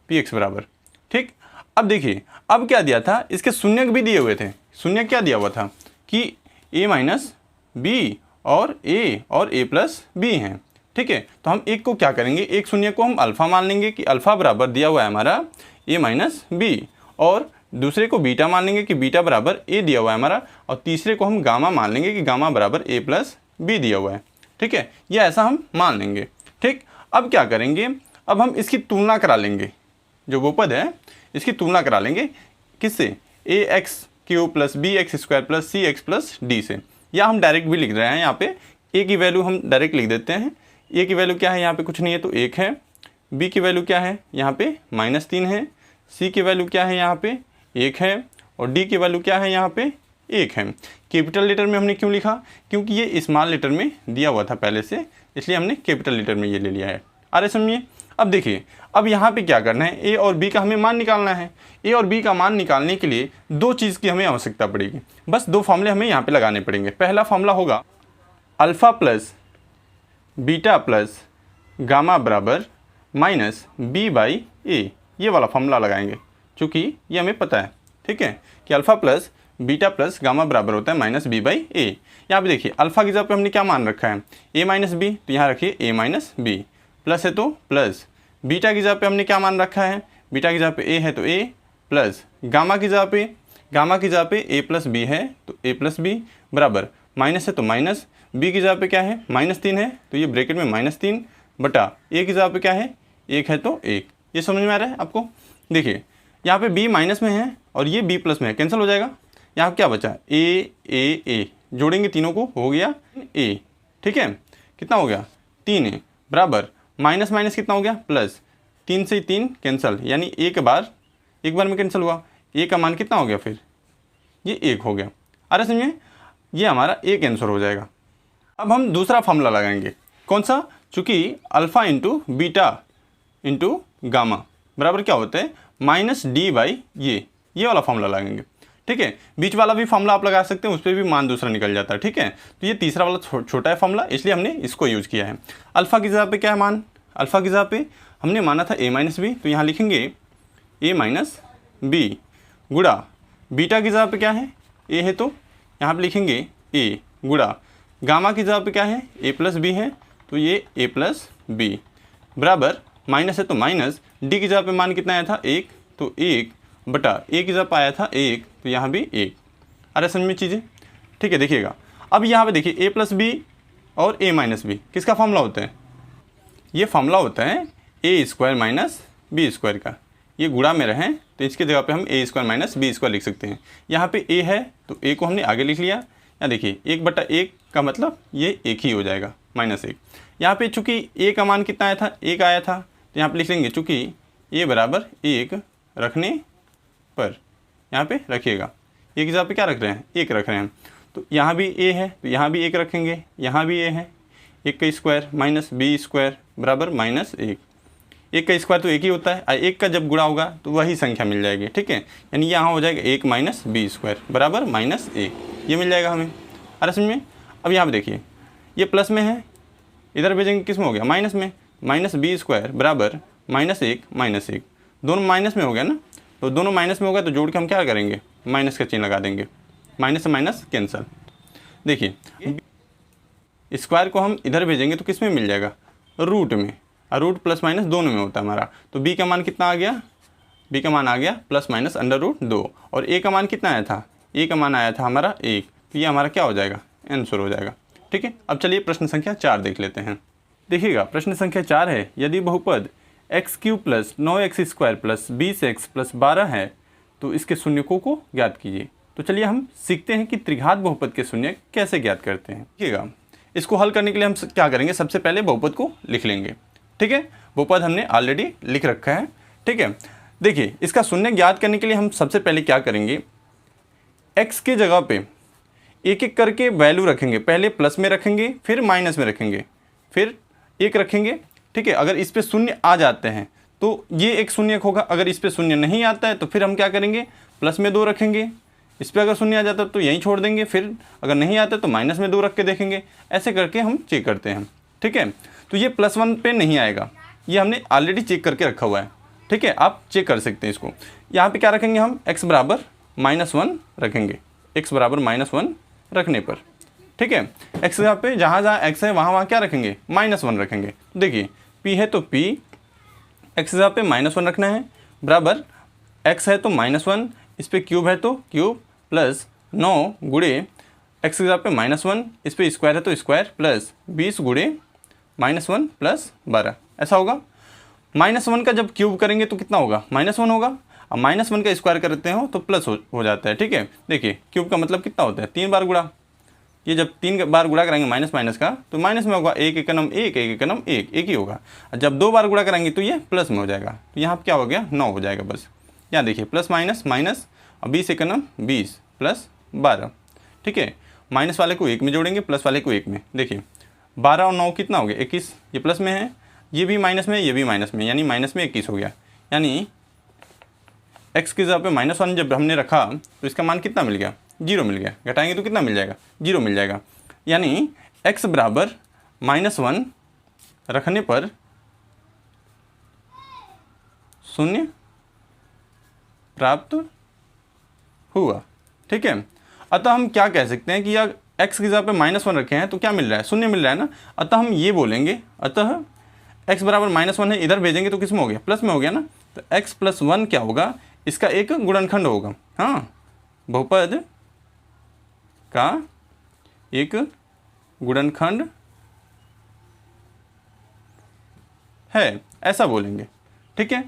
px बराबर। ठीक, अब देखिए अब क्या दिया था, इसके शून्यक भी दिए हुए थे। शून्यक क्या दिया हुआ था कि a माइनस बी और a प्लस बी हैं। ठीक है, तो हम एक को क्या करेंगे, एक शून्य को हम अल्फ़ा मान लेंगे कि अल्फ़ा बराबर दिया हुआ है हमारा a माइनस बी, और दूसरे को बीटा मान लेंगे कि बीटा बराबर a दिया हुआ है हमारा, और तीसरे को हम गामा मान लेंगे कि गामा बराबर a प्लस बी दिया हुआ है। ठीक है, ये ऐसा हम मान लेंगे। ठीक, अब क्या करेंगे, अब हम इसकी तुलना करा लेंगे, जो बहुपद है इसकी तुलना करा लेंगे किससे, ax³ plus bx² plus cx plus d से, या हम डायरेक्ट भी लिख रहे हैं। यहाँ पे a की वैल्यू हम डायरेक्ट लिख देते हैं। a की वैल्यू क्या है, यहाँ पे कुछ नहीं है तो 1 है, b की वैल्यू क्या है, यहाँ पे -3 है, c की वैल्यू क्या है, यहाँ पे 1 है, और d की वैल्यू क्या है, यहाँ पे 1 है। कैपिटल लेटर में हमने क्यों लिखा, क्योंकि ये स्मॉल लेटर में दिया हुआ था पहले से, इसलिए हमने कैपिटल लेटर में ये ले लिया है। आ रहे समझिए। अब देखिए, अब यहाँ पे क्या करना है, a और b का हमें मान निकालना है। a और b का मान निकालने के लिए दो चीज़ की हमें आवश्यकता पड़ेगी, बस दो फॉर्मूले हमें यहाँ पे लगाने पड़ेंगे। पहला फॉर्मूला होगा alpha plus beta plus gamma बराबर -b/a, ये वाला फॉर्मूला लगाएंगे, चूँकि ये हमें पता है। ठीक है, कि alpha plus beta plus gamma बराबर होता है -b/a। यहाँ पे देखिए अल्फ़ा की जगह पे हमने क्या मान रखा है, a माइनस बी, तो यहाँ रखिए a माइनस बी, प्लस है तो प्लस, बीटा की जगह पे हमने क्या मान रखा है, बीटा की जगह पे a है तो a, प्लस गामा की जगह पे a प्लस बी है तो a प्लस बी, बराबर माइनस है तो माइनस, b की जगह पे क्या है -3 है तो ये ब्रैकेट में -3 बटा a की जगह पे क्या है 1 है तो 1, ये समझ में आ रहा है आपको? देखिए यहाँ पे b माइनस में है और ये b प्लस में है, कैंसिल हो जाएगा। यहाँ क्या बचा, a जोड़ेंगे तीनों को, हो गया a, ठीक है। कितना हो गया 3a बराबर माइनस माइनस कितना हो गया प्लस, 3 से 3 कैंसिल, यानी एक बार में कैंसिल हुआ। a का मान कितना हो गया फिर, ये 1 हो गया। अरे समझिए ये हमारा एक आंसर हो जाएगा। अब हम दूसरा फॉर्मूला लगाएंगे, कौन सा, चूँकि alpha into beta into gamma बराबर क्या होता है -d/, ये वाला फॉर्मूला लगाएंगे, ठीक है। बीच वाला भी फॉर्मूला आप लगा सकते हैं, उस पर भी मान दूसरा निकल जाता है, ठीक है। तो ये तीसरा वाला छोटा है फॉर्मूला, इसलिए हमने इसको यूज़ किया है। अल्फ़ा की जगह पे क्या है मान, अल्फ़ा की जगह पे हमने माना था a-b, तो यहाँ लिखेंगे a-b गुणा बीटा की जगह पे क्या है a है, तो यहाँ पे लिखेंगे a गुणा गामा की जगह पे क्या है a+b है, तो ये a+b बराबर माइनस है तो माइनस, d की जगह पे मान कितना आया था 1, तो 1 बटा a की जगह पे आया था 1, तो यहाँ भी 1। अरे समझ में चीज़ें, ठीक है। देखिएगा अब यहाँ पे देखिए a+b और a-b किसका फॉर्मूला होता है, ये फॉर्मूला होता है a² - b² का। ये गुणा में रहें तो इसकी जगह पे हम a² - b² लिख सकते हैं। यहाँ पे a है तो a को हमने आगे लिख लिया, यहाँ देखिए 1/1 का मतलब ये 1 ही हो जाएगा -1। यहाँ पे चूँकि a का मान कितना आया था, 1 आया था, तो यहाँ पे लिख लेंगे चूँकि a बराबर 1 रखने पर, यहाँ पे रखिएगा a की जगह पे क्या रख रहे हैं 1 रख रहे हैं, तो यहाँ भी a है तो यहाँ भी 1 रखेंगे, यहाँ भी a है, 1 का स्क्वायर -b² बराबर -1। 1 का स्क्वायर तो 1 ही होता है, 1 का जब गुणा होगा तो वही संख्या मिल जाएगी, ठीक है। यानी यहाँ हो जाएगा 1 - b² बराबर -1, ये मिल जाएगा हमें। अरे समझ में। अब यहाँ पे देखिए ये प्लस में है, इधर भेजेंगे किस में हो गया माइनस में, -b² बराबर -1 दोनों माइनस में हो गया ना, तो दोनों माइनस में हो गया तो जोड़ के हम क्या करेंगे माइनस का चिन्ह लगा देंगे, माइनस से माइनस कैंसल। देखिए स्क्वायर को हम इधर भेजेंगे तो किस में मिल जाएगा, रूट में, और रूट प्लस माइनस दोनों में होता है हमारा। तो b का मान कितना आ गया, b का मान आ गया +√2, और a का मान कितना आया था, a का मान आया था हमारा 1, तो ये हमारा क्या हो जाएगा आंसर हो जाएगा, ठीक है। अब चलिए प्रश्न संख्या 4 देख लेते हैं। देखिएगा प्रश्न संख्या 4 है, यदि बहुपद x³ + 9x² + 20x + 12 है तो इसके शून्यकों को ज्ञात कीजिए। तो चलिए हम सीखते हैं कि त्रिघात बहुपद के शून्य कैसे ज्ञात करते हैं। देखिएगा इसको हल करने के लिए हम क्या करेंगे, सबसे पहले बहुपद को लिख लेंगे, ठीक है। बहुपद हमने ऑलरेडी लिख रखा है, ठीक है। देखिए इसका शून्य ज्ञात करने के लिए हम सबसे पहले क्या करेंगे, x के जगह पे एक एक करके वैल्यू रखेंगे, पहले प्लस में रखेंगे, फिर माइनस में रखेंगे, फिर 1 रखेंगे, ठीक है। अगर इस पे शून्य आ जाते हैं तो ये एक शून्य होगा, अगर इस पे शून्य नहीं आता है तो फिर हम क्या करेंगे प्लस में 2 रखेंगे, इस पर अगर शून्य आ जाता है तो यहीं छोड़ देंगे, फिर अगर नहीं आता तो माइनस में 2 रख के देखेंगे, ऐसे करके हम चेक करते हैं, ठीक है। तो ये +1 पे नहीं आएगा, ये हमने ऑलरेडी चेक करके रखा हुआ है, ठीक है। आप चेक कर सकते हैं इसको। यहाँ पे क्या रखेंगे हम x बराबर -1 रखेंगे, x बराबर -1 रखने पर, ठीक है। x यहाँ पे जहाँ जहाँ x है वहाँ क्या रखेंगे -1 रखेंगे। देखिए p है तो p, x यहाँ पे -1 रखना है, बराबर x है तो -1, इस पर क्यूब है तो क्यूब, प्लस 9 गुणे x यहाँ पे -1, इस पर स्क्वायर है तो स्क्वायर, प्लस 20 गुणे -1 + 12, ऐसा होगा। -1 का जब क्यूब करेंगे तो कितना होगा -1 होगा, अब -1 का स्क्वायर करते हो तो प्लस हो जाता है, ठीक है। देखिए क्यूब का मतलब कितना होता है 3 बार गुणा, ये जब 3 बार गुणा करेंगे माइनस माइनस का तो माइनस में होगा, 1 एकनम 1 1 एकनम 1 1 ही होगा, और जब 2 बार गुणा करेंगे तो ये प्लस में हो जाएगा, तो यहाँ क्या हो गया 9 हो जाएगा बस। यहाँ देखिए प्लस माइनस माइनस, और 20 एकनम 20 + 12, ठीक है। माइनस वाले को 1 में जोड़ेंगे, प्लस वाले को 1 में, देखिए 12 और 9 कितना हो गया 21, ये प्लस में है, ये भी माइनस में, ये भी माइनस में, यानी माइनस में 21 हो गया। यानी x की जगह पे -1 जब हमने रखा तो इसका मान कितना मिल गया 0 मिल गया, घटाएंगे तो कितना मिल जाएगा 0 मिल जाएगा। यानी x बराबर -1 रखने पर शून्य प्राप्त हुआ, ठीक है। अतः हम क्या कह सकते हैं कि यार x की जगह पे -1 रखे हैं तो क्या मिल रहा है शून्य मिल रहा है ना, अतः हम ये बोलेंगे, अतः x बराबर -1 है, इधर भेजेंगे तो किस में हो गया प्लस में हो गया ना, तो x + 1 क्या होगा इसका एक गुणनखंड होगा, हाँ बहुपद का एक गुणनखंड है, ऐसा बोलेंगे, ठीक है।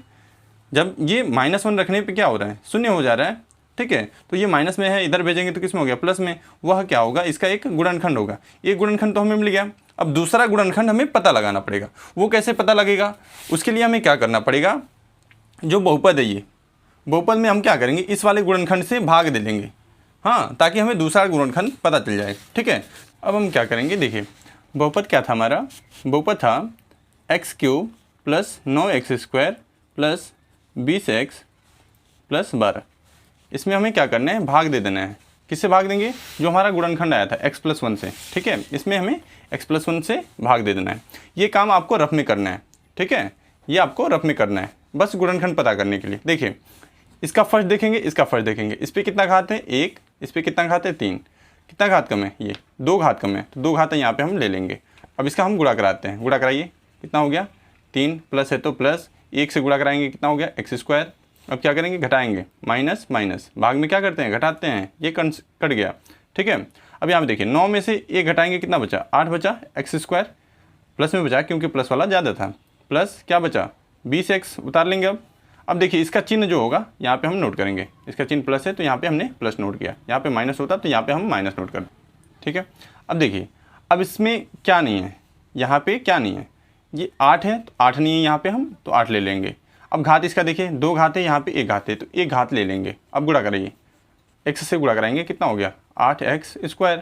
जब ये -1 रखने पे क्या हो रहा है, शून्य हो जा रहा है। ठीक है, तो ये माइनस में है, इधर भेजेंगे तो किस में हो गया, प्लस में। वह क्या होगा, इसका एक गुणनखंड होगा। ये गुणनखंड तो हमें मिल गया। अब दूसरा गुणनखंड हमें पता लगाना पड़ेगा। वो कैसे पता लगेगा, उसके लिए हमें क्या करना पड़ेगा, जो बहुपद है ये बहुपद में हम क्या करेंगे, इस वाले गुणनखंड से भाग दे देंगे, हाँ, ताकि हमें दूसरा गुणनखंड पता चल जाए। ठीक है, अब हम क्या करेंगे, देखिए बहुपद क्या था हमारा, बहुपद था x³ + 9x² + 20x + 12। इसमें हमें क्या करना है, भाग दे देना है। किससे भाग देंगे, जो हमारा गुणनखंड आया था x+1 से। ठीक है, इसमें हमें x+1 से भाग दे देना है। ये काम आपको रफ में करना है। ठीक है, ये आपको रफ में करना है, बस गुणनखंड पता करने के लिए। देखिए इसका फर्स्ट देखेंगे, इसका फर्स्ट देखेंगे, इस पर कितना घात है 1, इस पर कितना घात है 3, कितना घात कम है, ये 2 घात कम है, तो 2 घात है यहाँ पे हम ले लेंगे। अब इसका हम गुणा कराते हैं, गुणा कराइए, कितना हो गया 3, प्लस है तो प्लस, 1 से गुणा कराएंगे कितना हो गया x²। अब क्या करेंगे, घटाएंगे, माइनस माइनस, भाग में क्या करते हैं, घटाते हैं, ये कट गया। ठीक है, अब यहाँ पे देखिए 9 में से 1 घटाएंगे, कितना बचा 8 बचा, x², प्लस में बचा क्योंकि प्लस वाला ज़्यादा था, प्लस क्या बचा 20x उतार लेंगे। अब देखिए इसका चिन्ह जो होगा यहाँ पे हम नोट करेंगे, इसका चिन्ह प्लस है तो यहाँ पे हमने प्लस नोट किया, यहाँ पे माइनस होता तो यहाँ पे हम माइनस नोट कर। ठीक है, अब देखिए अब इसमें क्या नहीं है, यहाँ पे क्या नहीं है, ये 8 है तो 8 नहीं है यहाँ पे, हम तो 8 ले लेंगे। अब घात इसका देखिए 2 घात है, यहाँ पे 1 घात है तो 1 घात ले लेंगे। अब गुणा कराइए, x से गुणा कराएंगे, कितना हो गया 8x²,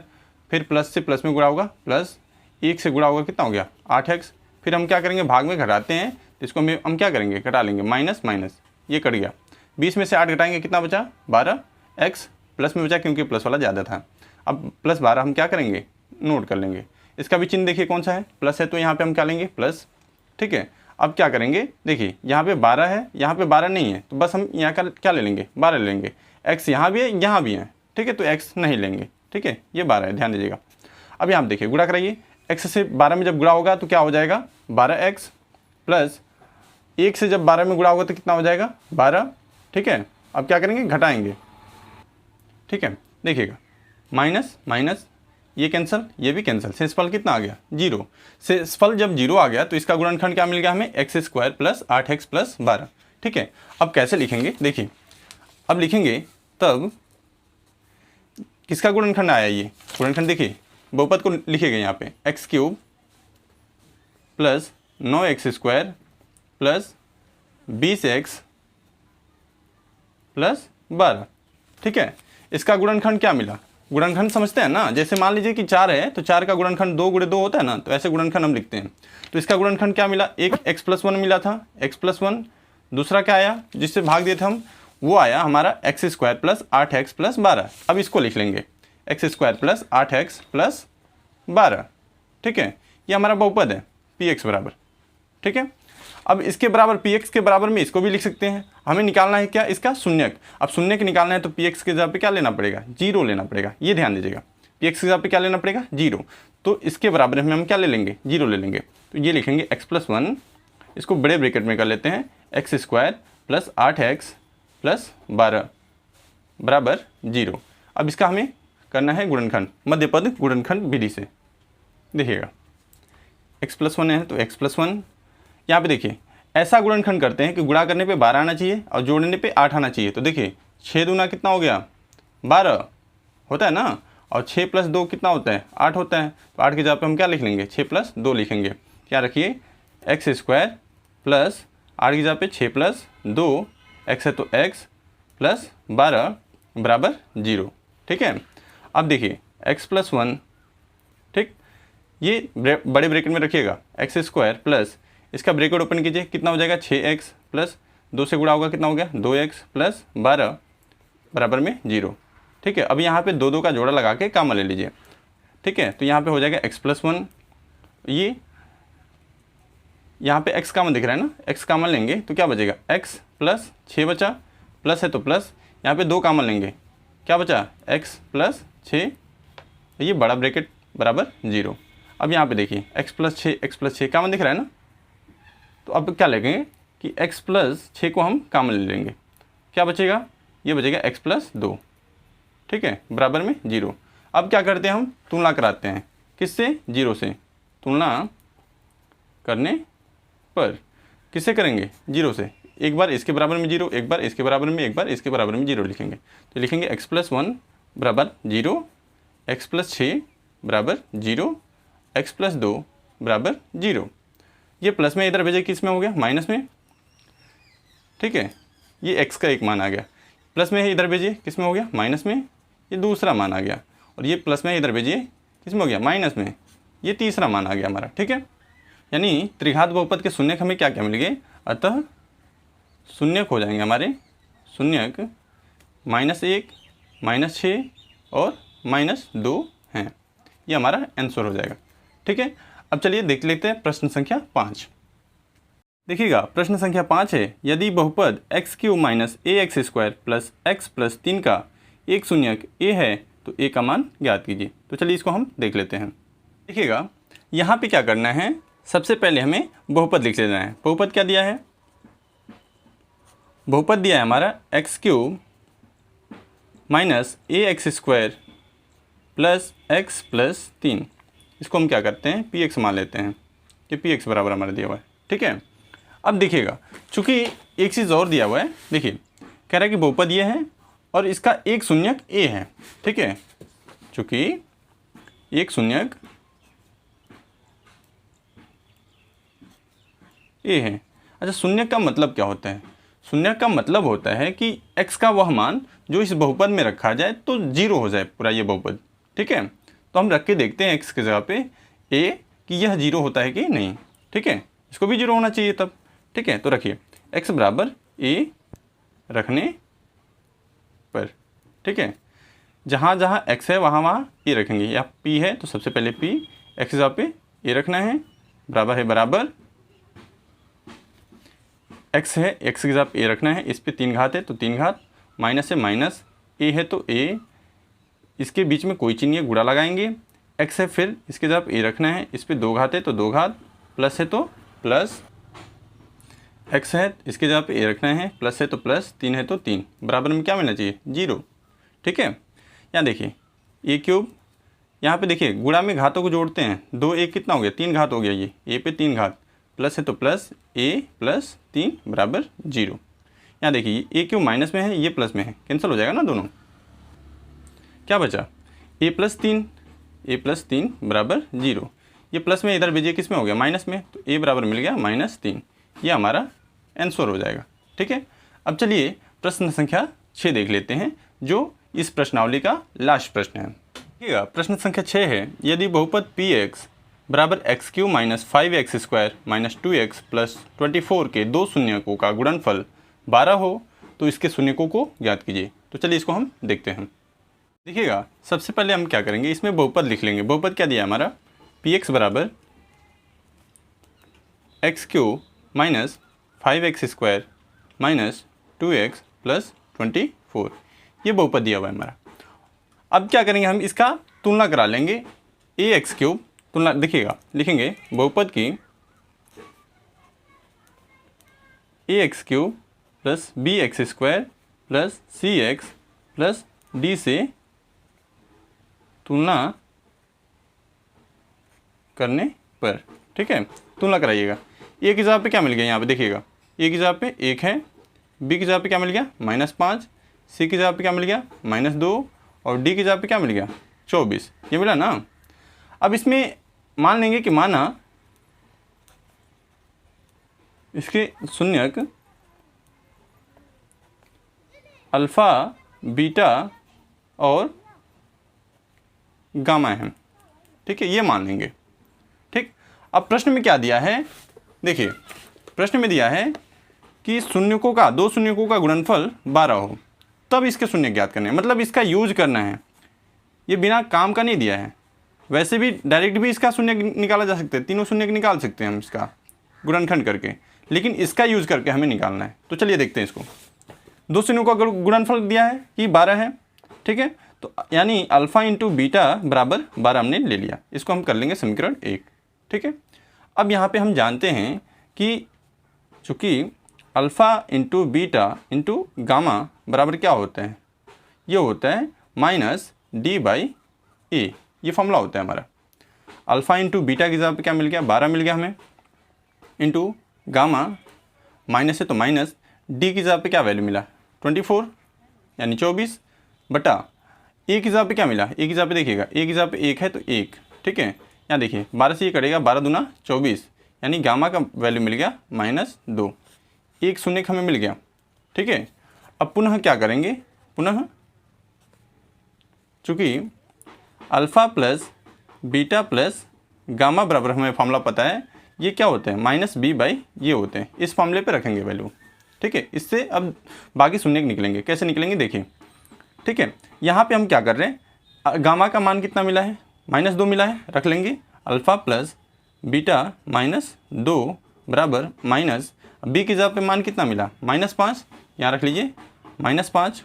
फिर प्लस से प्लस में गुणा होगा, प्लस 1 से गुणा होगा, कितना हो गया 8x। फिर हम क्या करेंगे, भाग में घटाते हैं तो इसको हम क्या करेंगे, घटा लेंगे, माइनस माइनस, ये कट गया। 20 में से 8 घटाएंगे, कितना बचा 12x, प्लस में बचा क्योंकि प्लस वाला ज़्यादा था। अब प्लस 12 हम क्या करेंगे, नोट कर लेंगे। इसका भी चिन्ह देखिए कौन सा है, प्लस है तो यहाँ पे हम क्या लेंगे, प्लस। ठीक है, अब क्या करेंगे, देखिए यहाँ पे 12 है, यहाँ पे 12 नहीं है, तो बस हम यहाँ का क्या ले लेंगे, 12 ले लेंगे। x यहाँ भी है, यहाँ भी है, ठीक है, तो x नहीं लेंगे। ठीक है, ये 12 है, ध्यान दीजिएगा। अब यहाँ देखिए गुणा कराइए, x से 12 में जब गुणा होगा तो क्या हो जाएगा 12x, प्लस 1 से जब 12 में गुणा होगा तो कितना हो जाएगा 12। ठीक है, अब क्या करेंगे, घटाएंगे। ठीक है, देखिएगा माइनस माइनस, ये कैंसिल, ये भी कैंसिल, शेषफल कितना आ गया 0। शेषफल जब 0 आ गया तो इसका गुणनखंड क्या मिल गया हमें, x² + 8x + 12। ठीक है, अब कैसे लिखेंगे, देखिए अब लिखेंगे तब किसका गुणनखंड आया, ये गुणनखंड देखिए बहुपद को लिखिएगा यहाँ पे, x³ + 9x² + 20x + 12। ठीक है, इसका गुणनखंड क्या मिला, गुणनखंड समझते हैं ना, जैसे मान लीजिए कि 4 है तो 4 का गुणनखंड 2 × 2 होता है ना, तो ऐसे गुणनखंड हम लिखते हैं। तो इसका गुणनखंड क्या मिला, एक x+1 मिला था, x+1, दूसरा क्या आया जिससे भाग दिए थे हम, वो आया हमारा x² + 8x + 12। अब इसको लिख लेंगे x² + 8x + 12। ठीक है, ये हमारा बहुपद है px बराबर। ठीक है, अब इसके बराबर px के बराबर में इसको भी लिख सकते हैं। हमें निकालना है क्या, इसका शून्यक। अब शून्यक निकालना है तो px के जगह पे क्या लेना पड़ेगा, 0 लेना पड़ेगा। ये ध्यान दीजिएगा, px के जगह पे क्या लेना पड़ेगा 0, तो इसके बराबर में हम क्या ले लेंगे 0 ले लेंगे। तो ये लिखेंगे x+1, इसको बड़े ब्रैकेट में कर लेते हैं, x² + 8x + 12 बराबर 0। अब इसका हमें करना है गुणनखंड, मध्यपद गुणनखंड विधि से। देखिएगा x+1 है तो x+1, यहाँ पे देखिए ऐसा गुणनखंड करते हैं कि गुणा करने पे 12 आना चाहिए और जोड़ने पे 8 आना चाहिए। तो देखिए 6 दूना कितना हो गया 12 होता है ना, और 6 + 2 कितना होता है 8 होता है। तो 8 की जगह पे हम क्या लिख लेंगे 6 + 2 लिखेंगे। क्या रखिए x² + 8 की जगह पे 6 + 2, x है तो x + 12 बराबर 0। ठीक है, अब देखिए x+1, ठीक, ये बड़े ब्रैकेट में रखिएगा, x² प्लस इसका ब्रैकेट ओपन कीजिए, कितना हो जाएगा 6x + 2 से गुणा होगा, कितना हो गया 2x + 12 बराबर में 0। ठीक है, अब यहाँ पे 2 का जोड़ा लगा के कॉमन ले लीजिए। ठीक है, तो यहाँ पे हो जाएगा x+1, ये यहाँ पे x कॉमन दिख रहा है ना, x कॉमन लेंगे तो क्या बचेगा x + 6 बचा, प्लस है तो प्लस, यहाँ पे 2 कॉमन लेंगे, क्या बचा x + 6, ये बड़ा ब्रैकेट बराबर 0। अब यहाँ पे देखिए x + 6 कॉमन दिख रहा है ना, तो अब क्या लेंगे कि x + 6 को हम कॉमन ले लेंगे, क्या बचेगा, ये बचेगा x + 2। ठीक है, बराबर में 0। अब क्या करते हैं हम, तुलना कराते हैं, किससे 0 से, तुलना करने पर किससे करेंगे 0 से, एक बार इसके बराबर में 0, एक बार इसके बराबर में, एक बार इसके बराबर में 0 लिखेंगे। तो लिखेंगे x+1 बराबर 0, x+6 बराबर 0, x+2 बराबर 0। ये प्लस में इधर भेजे किस में हो गया, माइनस में, ठीक है। ये x का एक मान आ गया, प्लस में है इधर भेजिए किस में हो गया, माइनस में, ये दूसरा मान आ गया। और ये प्लस में इधर भेजिए किस में हो गया, माइनस में, ये तीसरा मान आ गया हमारा, ठीक है। यानी त्रिघात बहुपद के शून्यक हमें क्या क्या मिल गए, अतः शून्यक हो जाएंगे हमारे, शून्यक -1, -6 और -2 हैं। ये हमारा आंसर हो जाएगा, ठीक है। अब चलिए देख लेते हैं प्रश्न संख्या 5। देखिएगा प्रश्न संख्या 5 है, यदि बहुपद x³ - ax² plus x plus 3 का एक शून्यक a है तो a का मान ज्ञात कीजिए। तो चलिए इसको हम देख लेते हैं। देखिएगा यहाँ पे क्या करना है, सबसे पहले हमें बहुपद लिख लेना है। बहुपद क्या दिया है, बहुपद दिया है हमारा x³ - ax² plus x plus 3। इसको हम क्या करते हैं, px मान लेते हैं। ये px बराबर हमारा दिया हुआ है, ठीक है। अब देखिएगा चूँकि एक चीज़ और दिया हुआ है, देखिए कह रहा है कि बहुपद ये है और इसका एक शून्यक a है, ठीक है। चूँकि एक शून्यक a है। अच्छा, शून्यक का मतलब क्या होता है, शून्यक का मतलब होता है कि x का वह मान जो इस बहुपद में रखा जाए तो 0 हो जाए पूरा ये बहुपद, ठीक है। तो हम रख के देखते हैं x की जगह पे a कि यह 0 होता है कि नहीं, ठीक है। इसको भी 0 होना चाहिए तब, ठीक है। तो रखिए x बराबर a रखने पर, ठीक है। जहाँ जहाँ x है वहाँ वहाँ a रखेंगे, या p है तो सबसे पहले p, x की जगह पे a रखना है, बराबर है बराबर x है, x की जगह पे a रखना है, इस पे 3 घात है तो 3 घात, माइनस है माइनस, a है तो a, इसके बीच में कोई चिन्ह गुणा लगाएंगे, x है फिर इसके जगह पे a रखना है, इस पे 2 घात है तो 2 घात, प्लस है तो प्लस, x है इसके जगह पे a रखना है, प्लस है तो प्लस, 3 है तो 3, बराबर में क्या मिलना चाहिए, 0, ठीक है। यहाँ देखिए a³, यहाँ पे देखिए गुणा में घातों को जोड़ते हैं, 2 a कितना हो गया, 3 घात हो गया, ये a पे 3 घात, प्लस है तो प्लस, a प्लस 3 बराबर 0। यहाँ देखिए a³ माइनस में है, ये प्लस में है, कैंसिल हो जाएगा ना दोनों, क्या बचा, a प्लस 3 बराबर 0। ये प्लस में इधर भेजिए किस में हो गया, माइनस में, तो a बराबर मिल गया -3। ये हमारा आंसर हो जाएगा, ठीक है। अब चलिए प्रश्न संख्या 6 देख लेते हैं, जो इस प्रश्नावली का लास्ट प्रश्न है। देखिएगा प्रश्न संख्या 6 है, यदि बहुपद px बराबर x³ - 5x² - 2x प्लस 24 के दो शून्यकों का गुणनफल 12 हो तो इसके शून्यकों को ज्ञात कीजिए। तो चलिए इसको हम देखते हैं। देखिएगा सबसे पहले हम क्या करेंगे, इसमें बहुपद लिख लेंगे। बहुपद क्या दिया है हमारा, px बराबर x³ - 5x² - 2x प्लस 24, ये बहुपद दिया हुआ है हमारा। अब क्या करेंगे, हम इसका तुलना करा लेंगे, ax³ तुलना, देखिएगा लिखेंगे बहुपद की ax³ plus bx² plus cx plus d से तुलना करने पर, ठीक है। तुलना कराइएगा, a की जगह पे क्या मिल गया, यहाँ पे देखिएगा a की जगह पे 1 है, b की जगह पे क्या मिल गया -5, c की जगह पे क्या मिल गया -2 और d की जगह पे क्या मिल गया 24, ये मिला ना। अब इसमें मान लेंगे कि माना इसके शून्यक अल्फ़ा, बीटा और गामा है, ठीक है, ये मान लेंगे, ठीक। अब प्रश्न में क्या दिया है, देखिए प्रश्न में दिया है कि शून्यकों का, दो शून्यकों का गुणनफल 12 हो तब इसके शून्य ज्ञात करने हैं, मतलब इसका यूज करना है, ये बिना काम का नहीं दिया है। वैसे भी डायरेक्ट भी इसका शून्य निकाला जा सकता है, तीनों शून्य निकाल सकते हैं हम इसका गुणनखंड करके, लेकिन इसका यूज करके हमें निकालना है। तो चलिए देखते हैं इसको। दो शून्यों का गुणनफल दिया है कि 12 है, ठीक है, तो यानी अल्फ़ा इंटू बीटा बराबर 12 हमने ले लिया, इसको हम कर लेंगे समीकरण 1, ठीक है। अब यहाँ पे हम जानते हैं कि चूँकि alpha into beta into gamma बराबर क्या होता है, ये होता है -d/a, ये फॉर्मूला होता है हमारा। अल्फ़ा इंटू बीटा की जगह पे क्या मिल गया, 12 मिल गया हमें, इंटू गामा, माइनस है तो माइनस, डी की जगह पे क्या वैल्यू मिला 24 यानी 24 बटा ए की जगह पे क्या मिला, ए की जगह पे देखिएगा, ए की जगह पे 1 है तो 1, ठीक है। यहाँ देखिए 12 से ये कटेगा, 12 दूना 24 यानी गामा का वैल्यू मिल गया -2, एक शून्य हमें मिल गया, ठीक है। अब पुनः क्या करेंगे, पुनः चूँकि alpha plus beta plus gamma बराबर हमें फॉर्मूला पता है, ये क्या होते हैं -b/, ये होते हैं, इस फॉर्मूले पे रखेंगे वैल्यू, ठीक है। इससे अब बाकी शून्य निकलेंगे, कैसे निकलेंगे देखिए, ठीक है। यहाँ पे हम क्या कर रहे हैं, गामा का मान कितना मिला है -2 मिला है, रख लेंगे अल्फ़ा प्लस बीटा -2 बराबर माइनस बी की जगह पे मान कितना मिला -5, यहाँ रख लीजिए -5,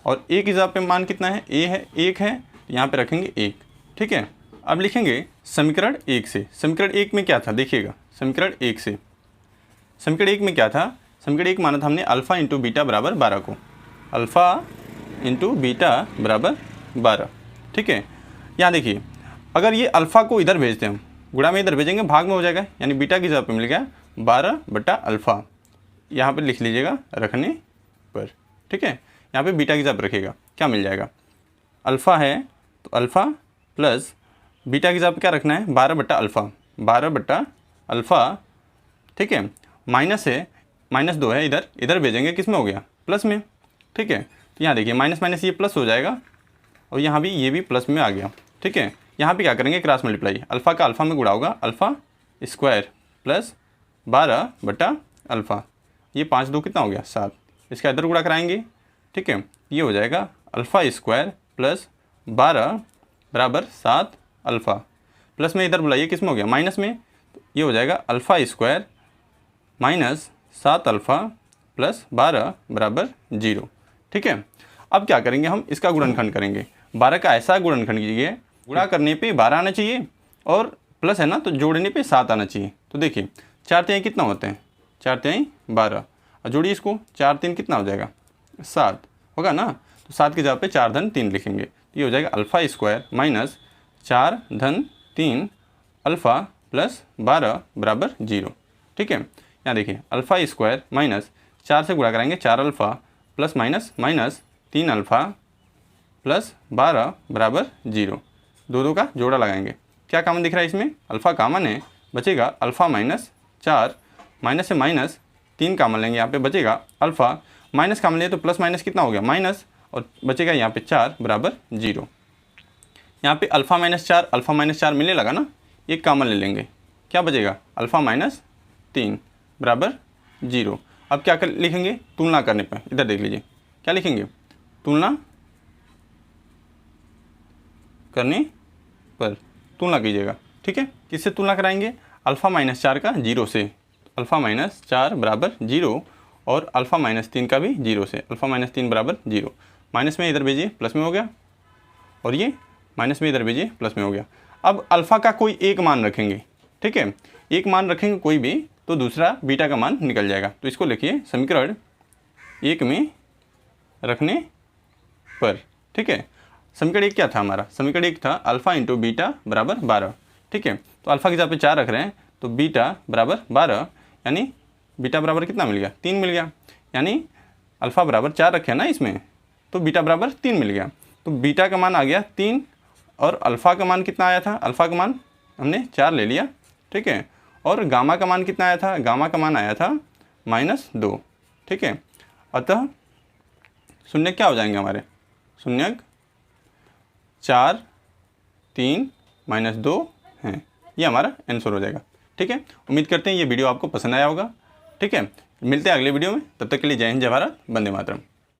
और ए की जगह पे मान कितना है, ए है 1 है, यहाँ पे रखेंगे 1, ठीक है। अब लिखेंगे समीकरण 1 से, समीकरण 1 में क्या था देखिएगा, समीकरण 1 से, समीकरण 1 में क्या था, समीकरण 1 माना था हमने अल्फ़ा इंटू बीटा बराबर 12 को, अल्फ़ा इंटू बीटा बराबर 12, ठीक है। यहाँ देखिए अगर ये अल्फ़ा को इधर भेजते हैं हम, गुणा में इधर भेजेंगे, भाग में हो जाएगा, यानी बीटा की जगह पे मिल गया 12 बटा अल्फ़ा, यहाँ पर लिख लीजिएगा रखने पर, ठीक है। यहाँ पे बीटा की जगह पे रखिएगा, क्या मिल जाएगा, अल्फ़ा है तो अल्फ़ा प्लस बीटा की जगह पे क्या रखना है 12 बटा अल्फ़ा, 12 बटा अल्फ़ा, ठीक है। माइनस है, -2 है, इधर इधर भेजेंगे, किस में हो गया प्लस में, ठीक है। तो यहाँ देखिए माइनस माइनस ये प्लस हो जाएगा, और यहाँ भी ये भी प्लस में आ गया, ठीक है। यहाँ पे क्या करेंगे क्रॉस मल्टीप्लाई, अल्फ़ा का अल्फ़ा में गुणा होगा, अल्फ़ा स्क्वायर प्लस 12 बटा अल्फ़ा, ये 5 2 कितना हो गया 7, इसका इधर गुणा कराएंगे, ठीक है। ये हो जाएगा अल्फ़ा स्क्वायर प्लस 12 बराबर 7 अल्फ़ा, प्लस में इधर बुलाइए किस में हो गया माइनस में, तो ये हो जाएगा alpha square minus 7 alpha plus 12 बराबर 0, ठीक है। अब क्या करेंगे हम, इसका गुणनखंड करेंगे, 12 का ऐसा गुणनखंड कीजिए, गुणा करने पे 12 आना चाहिए और प्लस है ना तो जोड़ने पे 7 आना चाहिए। तो देखिए 4 तिहाई कितना होते हैं, 4 तिहाई 12, और जोड़िए इसको, 4 3 कितना हो जाएगा 7 होगा ना, तो 7 की जगह पे 4 धन 3 लिखेंगे, तो ये हो जाएगा अल्फ़ा स्क्वायर माइनस 4 धन 3 अल्फ़ा प्लस 12 बराबर 0, ठीक है। यहाँ देखिए अल्फ़ा स्क्वायर माइनस 4 से गुणा कराएंगे 4 alpha plus minus minus 3 alpha plus 12 बराबर 0, दो का जोड़ा लगाएंगे, क्या कॉमन दिख रहा है इसमें, अल्फ़ा कॉमन है, बचेगा अल्फ़ा माइनस 4, माइनस से माइनस 3 कॉमन लेंगे, यहाँ पे बचेगा अल्फ़ा, माइनस कॉमन लिए तो प्लस माइनस कितना हो गया माइनस, और बचेगा यहाँ पे 4 बराबर 0। यहाँ पे अल्फ़ा माइनस 4 मिलने लगा ना, एक कॉमन ले लेंगे, क्या बचेगा अल्फ़ा माइनस 3 बराबर 0। अब क्या कर लिखेंगे, तुलना करने पर, इधर देख लीजिए क्या लिखेंगे, तुलना करने पर, तुलना कीजिएगा, ठीक है। किससे तुलना कराएंगे, अल्फ़ा माइनस 4 का 0 से, अल्फ़ा माइनस 4 बराबर 0, और अल्फ़ा माइनस 3 का भी 0 से, अल्फ़ा माइनस 3 बराबर 0, माइनस में इधर भेजिए प्लस में हो गया, और ये माइनस में इधर भेजिए प्लस में हो गया। अब अल्फ़ा का कोई एक मान रखेंगे, ठीक है, एक मान रखेंगे कोई भी, तो दूसरा बीटा का मान निकल जाएगा। तो इसको लिखिए समीकरण 1 में रखने पर, ठीक है। समीकरण 1 क्या था हमारा, समीकरण 1 था अल्फ़ा इंटू बीटा बराबर 12, ठीक है। तो अल्फ़ा की जगह पे 4 रख रहे हैं, तो बीटा बराबर 12, यानी बीटा बराबर कितना मिल गया 3 मिल गया, यानी अल्फ़ा बराबर 4 रखे हैं ना इसमें, तो बीटा बराबर 3 मिल गया, तो बीटा का मान आ गया 3, और अल्फ़ा का मान कितना आया था, अल्फ़ा का मान हमने 4 ले लिया, ठीक है। और गामा का मान कितना आया था, गामा का मान आया था -2, ठीक है। अतः शून्य क्या हो जाएंगे हमारे, शून्य 4 3 -2 हैं, ये हमारा आंसर हो जाएगा, ठीक है। उम्मीद करते हैं ये वीडियो आपको पसंद आया होगा, ठीक है। मिलते हैं अगले वीडियो में, तब तक के लिए जय हिंद, जय भारत, वंदे मातरम।